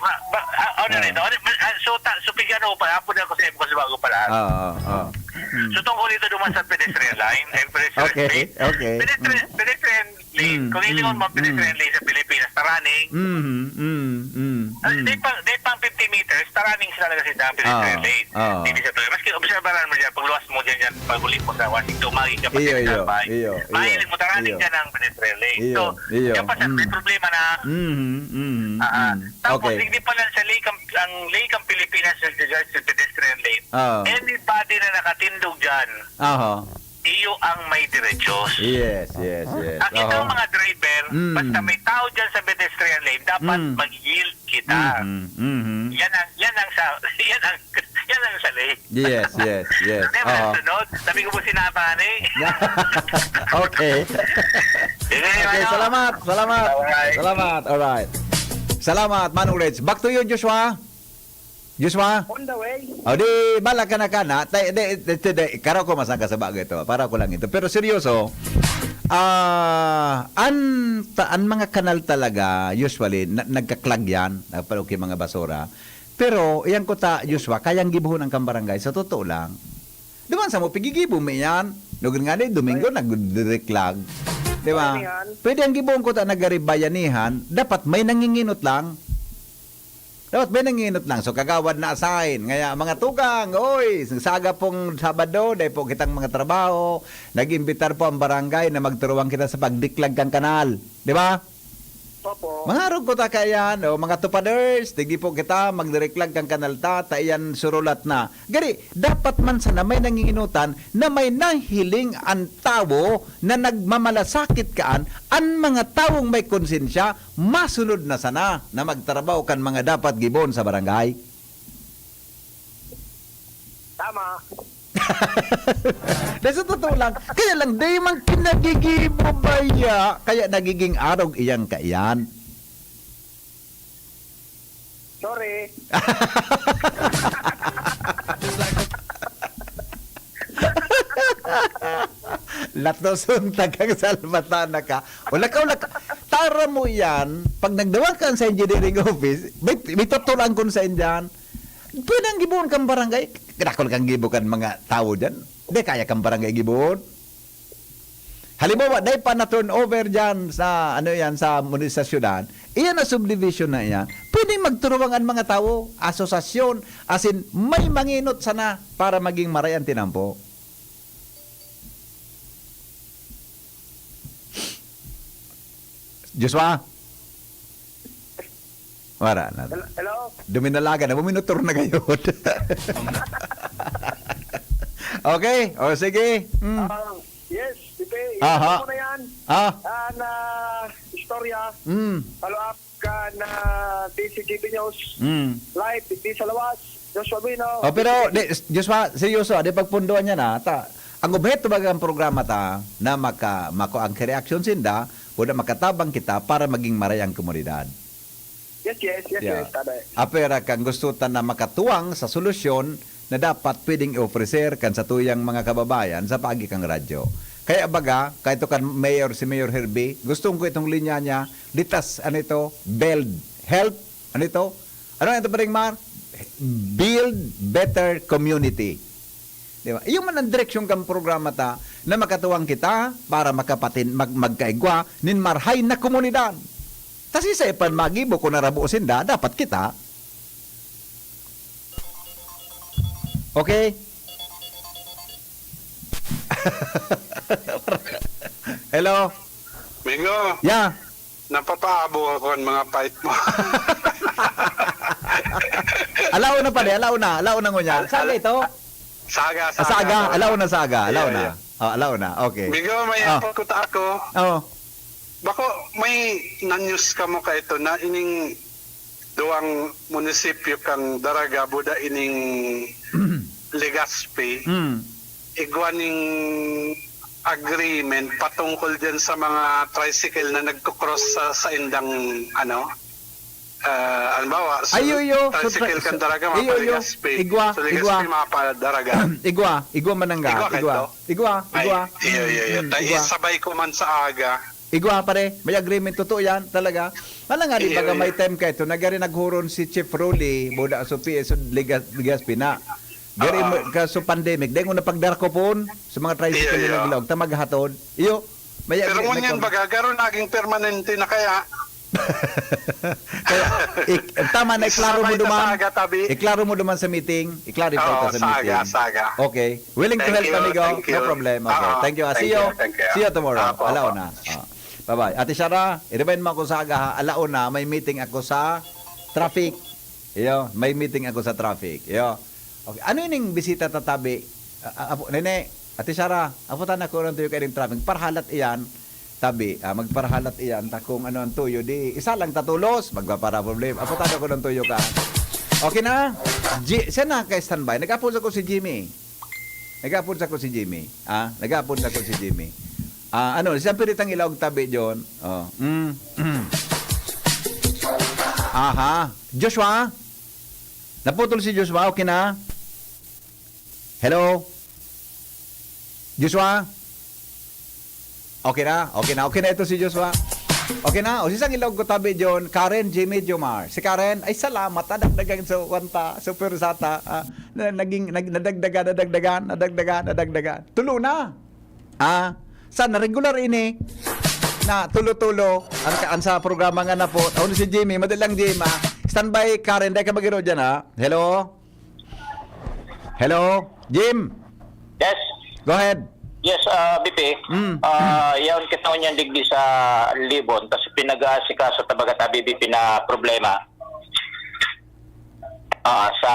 Speaker 6: so pigyan ako pa, hapon ako sa kasi bago pala. So, tungkol ito duman sa pedestrian line, pedestrian lane, kung hindi ko mga pedestrian lane sa Pilipinas, taraning. Di pang 50 meters, taraning sila talaga sa pedestrian lane. Hindi sa tuloy. Maski observaran mo dyan, pagluwas mo dyan, pag-ulit mo sa Washington, magiging ka pa sa bahay. Mahilig mo, taraning dyan ang pedestrian lane. So, yan pa siya, may problema na. Tapos, hindi pa lang sa ang lake ang Pilipinas sa pedestrian lane. Anybody na nakatindog dyan, iyo ang may diretsyon.
Speaker 2: Yes.
Speaker 6: Ang itong mga driver, basta may tao dyan sa pedestrian lane, dapat mag-yield kita. Yan ang sa lane.
Speaker 2: Yes.
Speaker 6: Sunod, sabi ko po sinabahan eh.
Speaker 2: Okay. Salamat. Alright. Salamat, Manong Reds. Back to you, Joshua.
Speaker 20: On the way.
Speaker 2: Di bala ka na. Karaw ko masangka sa bagay ito. Para ko lang ito. Pero seryoso, ang mga kanal talaga, usually, nagkaklag yan. Nagpalok yung mga basura. Pero, iyan ko Joshua, kayang gibuhon ang kambarangay. Sa totoo lang. Diba sa mo, pigigibo mo yan. Lugan nga din, Domingo, nagdireklag. Diba? Pwede ang gibuhon ko nagaribayanihan, dapat may nanginginot lang. So kagawad na assign. Ngaya mga tugang, saga pong Sabado, dahil po kitang mga trabaho, nag-imbitar po ang barangay na magturuan kita sa pagdiklag kang kanal. Di ba?
Speaker 20: Opo.
Speaker 2: Mga rog ko kayan, mga tupaders, tigi po kita, magdireklag kang kanal tayan surulat na. Gari, dapat man sana may nanginginutan na may nahiling ang tao na nagmamalasakit kaan, ang mga taong may konsensya, masunod na sana na magtrabaho kan mga dapat gibon sa barangay.
Speaker 20: Tama.
Speaker 2: Dahil sa totoo lang, kaya lang, di man kinagigibo baya, kaya nagiging arog iyang kaiyan.
Speaker 20: Sorry.
Speaker 2: Latoson tagang salmatana ka. Wala ka. Tara mo yan, pag nagdawag ka sa engineering office, may tutulang kun sa indyan. Pwede ang gibuon kang barangay. Kinakol kang gibo kan mga tao dyan. Hindi kaya kang barangay gibuon. Halimbawa, dahil pa na turn over dyan sa, sa munisasyonan, iyan na subdivision na yan, pwede magturuan ang mga tao, asosasyon, asin may manginot sana para maging marayan tinampo. Joshua? Wala na.
Speaker 20: Hello?
Speaker 2: Duminalaga na, minutor na kayo. Okay, sige.
Speaker 20: Yes, Pipe.
Speaker 2: Aha.
Speaker 20: Ito na yan. Na istorya. Follow up ka na DCGP News. Live, hindi sa lawas. Joshua Bino.
Speaker 2: Pero, Joshua, seryoso, di pagpunduan niya na, Ang objeto bagang programa ta na mako ang reaction sinda, pwede makatabang kita para maging maray ang komunidad.
Speaker 20: Yes, taday.
Speaker 2: Apera kang gusto ta na makatuwang sa solusyon na dapat pwedeng i-ofrecer kan sa tuyang mga kababayan sa pagi kang radyo. Kaya baga, kahit kan si Mayor Herbie, gusto ko itong linya niya, litas, build, help, ano ito pa rin, Mar? Build better community. Diba? Yung man ang direksyon kang programa ta na makatuwang kita para magkaigwa nin marhay na komunidad. Tas isa ipan magibo kung narabuosin dapat kita. Okay? Hello?
Speaker 21: Mingo?
Speaker 2: Yeah.
Speaker 21: Napapaabo ako ang mga fight mo.
Speaker 2: Alaw na pa de, alaw na ngunya. Saga ito?
Speaker 21: Saga.
Speaker 2: Alaw na.
Speaker 21: Yeah.
Speaker 2: Alaw na. Okay.
Speaker 21: Mingo, may apot ako.
Speaker 2: Oo.
Speaker 21: Bako may na-news ka mo ka ito na ining duwang munisipyo kang Daraga Buda ining Legazpi. Igwaning agreement patungkol dyan sa mga tricycle na nagko-cross sa indang halimbawa, tricycle kang Daraga mapaligaspi.
Speaker 2: Igwa.
Speaker 21: Mapadaraga.
Speaker 2: Igwa manangga. Igwa.
Speaker 21: Sabay ko man sa aga.
Speaker 2: Igwa pare, may agreement totoo yan talaga. Wala nga di baga may time ka ito, nagari naghuron si Chief Rolly, buda so PS Legazpi na. Gari ka so pandemic, dahil na pagdarko po sa mga tricycle na naglaog, tamaghatod. May
Speaker 21: pero ngunyan baga, garo naging permanente na kaya.
Speaker 2: Kaya, tama na, iklaro mo duman sa meeting. I-clarify ka sa meeting.
Speaker 21: Saga.
Speaker 2: Okay. Willing to help, amigo? No problem. Okay. Thank you. See you tomorrow. Alaw na. Bye-bye. Ate Shara, i-remind mo ako sa aga, alaw na, may meeting ako sa traffic. May meeting ako sa traffic. Okay. Ano yung bisita tatabi? Nene, Ate Shara, aputan ako ng tuyo kayo ng traffic. Parhalat iyan. Tabi, magparahalat iyan, kung ano ang tuyo, di isa lang tatulos, magpapara problem. Aputan ako ng tuyo ka. Okay na? Siya na kay standby. Nag-apon sa ko si Jimmy. Siyang piritang ilawag tabi, John. Aha. Joshua? Naputol si Joshua, okay na? Hello? Joshua? Okay na ito si Joshua. Okay na. O sisang ilog ko tabi John, Karen, Jimmy, Jomar. Si Karen, ay salamat, nadagdagan sa kwanta, super sata. Nadagdagan. Tulo na. Sana regular ini na tulo-tulo ang sa programa nga na po. Ano si Jimmy, madalang Jim Standby Karen, dahil ka magiro dyan Hello? Jim?
Speaker 1: Yes.
Speaker 2: Go ahead.
Speaker 1: Yes, BP. Yaon kita niyan digdi sa Libon kasi pinag-aasika sa tabagat BP na problema. Sa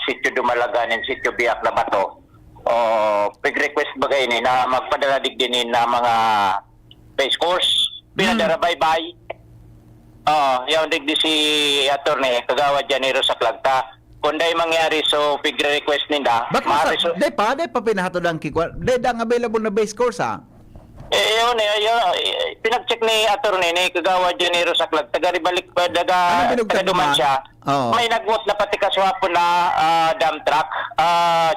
Speaker 1: sitio Dumalaganin, sitio Biak na Bato. Pag-request bagay ni na magpadala digdi ni na mga base course. Pinadara bye-bye. Yaon digdi si attorney Kagawad Janero sa Klagta. Kung dahil mangyari so pig-request ninda,
Speaker 2: Day pa pinahatod ang kikwa. Day ang available na base course
Speaker 1: yun, pinag-check ni attorney ni Kagawad Janero sa Clag, taga-ribalik pa, taga-duman siya. May nag-vote na pati kaswapon na dump truck.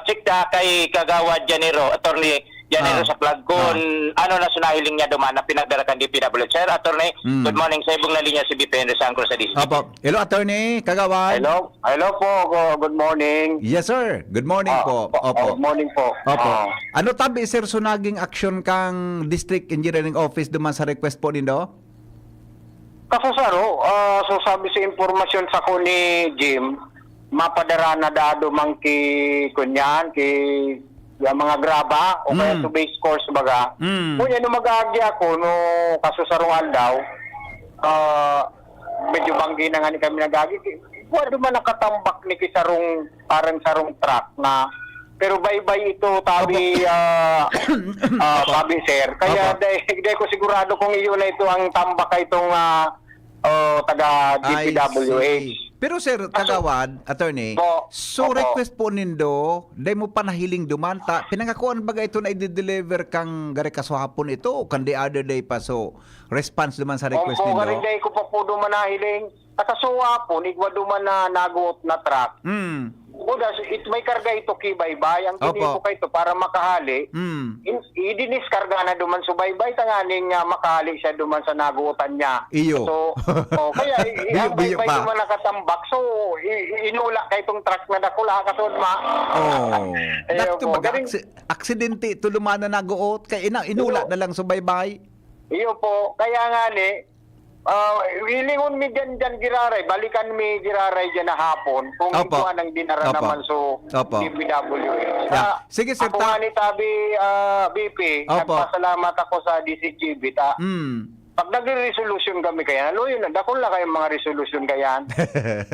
Speaker 1: Check na kay Kagawad Janero, attorney Janero sa Clag, kung ano na sunahiling niya duman na pinagdarakan di PWH. Sir, attorney, good morning sa ibong na linya si BP Resangko sa DCC.
Speaker 2: Hello, attorney, Kagawad.
Speaker 3: Hello po, good morning.
Speaker 2: Yes, sir. Good morning po.
Speaker 3: Good morning po.
Speaker 2: Ano tabi, sir, sunaging action kang District Engineering Office duman sa request po nindo?
Speaker 3: Kasasaro, so sabi sa impormasyon sa ko ni Jim, mapadara na dado mang kunyan, yung mga graba o kaya to base course baga. Kunya no mag-agi ako no kasusarungan daw, medyo banggi na nga ni kami nag-agi. Wala man nakatambak ni kisarong parang sarong truck na pero bye-bye ito tabi sabi sir. Kaya dahil ko sigurado kung iyon na ito ang tambak itong taga DPWH.
Speaker 2: Pero sir, kagawad, attorney, so request po nindo, day mo panahiling dumanta, pinangakuan baga ito na i-deliver kang gari kaswahapon ito o kan the other day pa, so response duman sa request
Speaker 3: Opo,
Speaker 2: nindo?
Speaker 3: garing ko pa po duman nahiling. At kasuwa po, igwa duman na naguot na truck. Budas, may karga ito kibaybay. Ang kinipo ka ito para makahali. Idiniskarga na duman subaybay. Tanganing makahali siya duman sa naguotan niya.
Speaker 2: Iyo.
Speaker 3: So, kaya ang baybay duman nakatambak. So, inula ka itong truck na dakula. Kasod ma.
Speaker 2: Dato baga, aksidente ito luman na naguot. Kaya inula na lang subaybay.
Speaker 3: Iyo po. Kaya nga ni, hilingon mi dyan giraray, balikan mi giraray dyan na hapon kung ikuha ng dinara naman so DPWH.
Speaker 2: Sige sir,
Speaker 3: ako nga ni Tabi BP, nagpasalamat ako sa DCGB. Pag nagre-resolution kami kaya, aloy na, dakon lang kayong mga resolution kaya.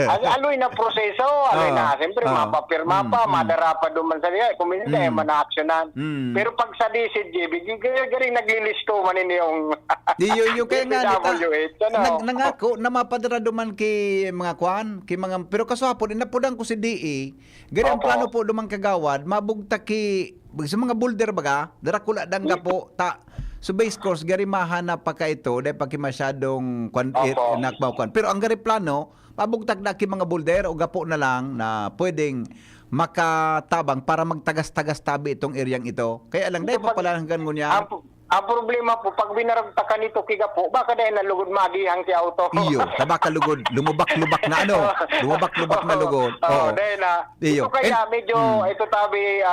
Speaker 3: Aloy na proseso, aloy na, siyempre mapapirma pa, madara pa duman sa niya, kung hindi tayo mana-actionan. Pero pag sa DCGB, garing naglilisto man yung
Speaker 2: yung kaya nga
Speaker 3: DPWH.
Speaker 2: nangako na mapadara duman kay mga kwan, kay mga, pero kaswapon, inapudang ko si DE, gari ang plano po duman kagawad, mabugta ki, sa mga boulder baga, darakula dangga po, so base course, gari mahanap pa ka ito, dahil paki masyadong nakmaukan. Pero ang gari plano, mabugtag na ki mga boulder o gapo na lang na pwedeng makatabang para magtagas-tagas tabi itong areang ito. Kaya lang, dahil pa pala hanggang ngunya.
Speaker 3: Ang problema po, pag binaragtakan ito kiga po, baka dahil nalugod magihang si auto.
Speaker 2: Iyo, tabaka lugod, lumubak-lubak na ano, lumubak-lubak na lugod.
Speaker 3: Dahil na. Ito kaya medyo, ito Tabi,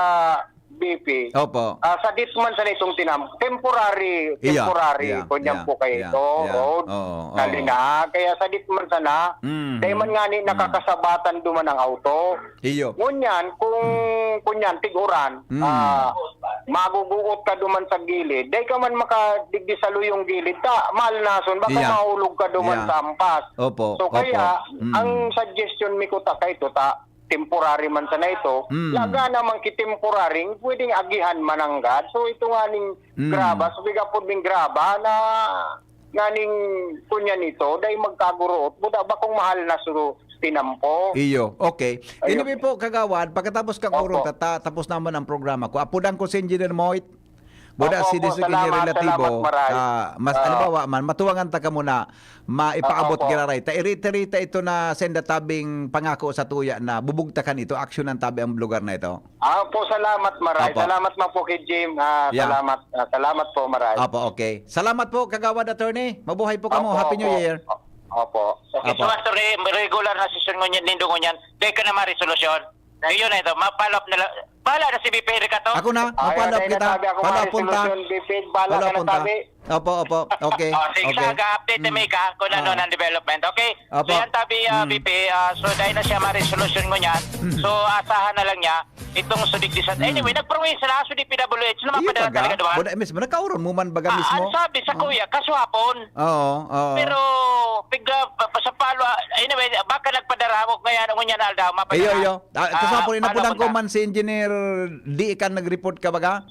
Speaker 3: BP.
Speaker 2: Opo.
Speaker 3: Sa disman sa nitong temporary kunyan po kayo ito, road, kalina. Kaya sa disman sana, dahil man nga ni nakakasabatan duman ang auto.
Speaker 2: Iyo.
Speaker 3: Ngunyan, kung kunyan, tiguran, maguguot ka duman sa gilid, dahil ka man makadigdisalo yung gilid, mahal nason, baka mahulog ka duman sa ampas.
Speaker 2: Opo.
Speaker 3: So kaya, ang suggestion mi ko ito, temporary man sana ito, laga naman ki-temporary, pwedeng agihan mananggad. So ito nga ning graba, so biga po ning graba na nga ning kunya nito, dahil magkaguroot, buda ba kung mahal na suro tinampo.
Speaker 2: Iyo, okay. Anyway po, kagawad, pagkatapos kang urong tapos naman ang programa ko, apudang ko si Engineer Moit, buda si Engineer Relativo, halimbawa man, matuwangan ta ka muna, maipaabot giraray. Ta-irita ito na senda tabing pangako sa tuya na bubugtakan ito, action ng tabi ang lugar na ito.
Speaker 3: Po, salamat maray. Salamat ma po kay Jim. Salamat po maray.
Speaker 2: Opo, okay. Salamat po, kagawad attorney. Mabuhay po kamo. Happy New Year.
Speaker 3: Opo.
Speaker 1: Okay, so after regular na session ngunyan, nindo ngunyan, dahil ka na ma-resolution. Ngayon na ito, mapalop na lang. Bala na si BP Ricato.
Speaker 2: Ako na, mapalop kita. Palop punta.
Speaker 3: Palop punta.
Speaker 2: Opo. Okay.
Speaker 1: Sige, update na may ka kung ano ng development. Okay?
Speaker 2: Opo.
Speaker 1: So yan tabi, BP. So dahil na siya ma-resolution ngunyan, so asahan na lang niya itong sudik disat. Anyway, nag-promise na sudik PWH na mapadala talaga doon.
Speaker 2: Buda, mismo, nakauron mo man baga mismo?
Speaker 1: Ang sabi sa kuya, kaswapon.
Speaker 2: Oo.
Speaker 1: Pero, pigla, sa palo, anyway, baka nagpadara mo kaya ngunyan na aldaw, mapadala.
Speaker 2: Iyo. Kaswapon, inapudang ko man si Engineer di ikan nag-report ka baga?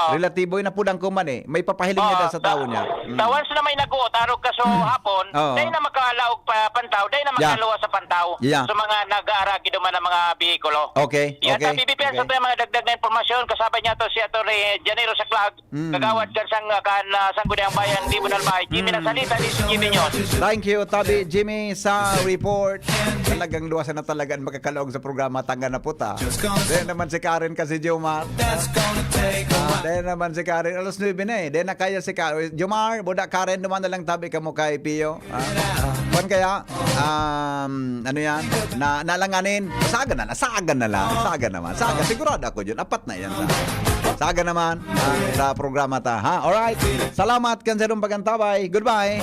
Speaker 2: Relatibo na pudang ko man may papahiling niya sa tao niya.
Speaker 1: Tawan sa na may nag-uot, arog ka so hapon, dahil na makalaog pa pantaw, dahil na makalawa sa pantaw, sa mga nag-aaragi duman ng mga bihikulo.
Speaker 2: Okay.
Speaker 1: Sa BBPN sa mga dagdag na informasyon, kasabay niya to si Atty. Janero Saklag, kagawad kan sangguniang bayan, Tribunal Bay, Jimmy Nasalita, Jimmy Nyon.
Speaker 2: Thank you, Tabi Jimmy, sa report. Talagang luwasan na talagang makakalaog sa programa Tangga na Puta. Dahil naman si Karen kasi Jomar. Dahil naman si Karen, alas 9 na Dahil na kaya si Karen. Jomar, buda Karen, naman na lang tabi ka mo kay Pio. Kung kaya, ano yan, nalanganin. Saga na lang. Saga naman. Sigurado ako dyan. Apat na yan. Saga naman sa programa ta. Alright. Salamat kan sa pagantabay. Goodbye.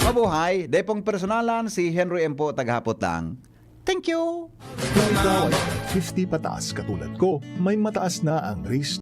Speaker 2: Mabuhay. Dahil pong personalan, si Henry M. po, taghapot lang. Thank you.
Speaker 11: Kung ikaw ay 50 pataas katulad ko, may mataas na ang risk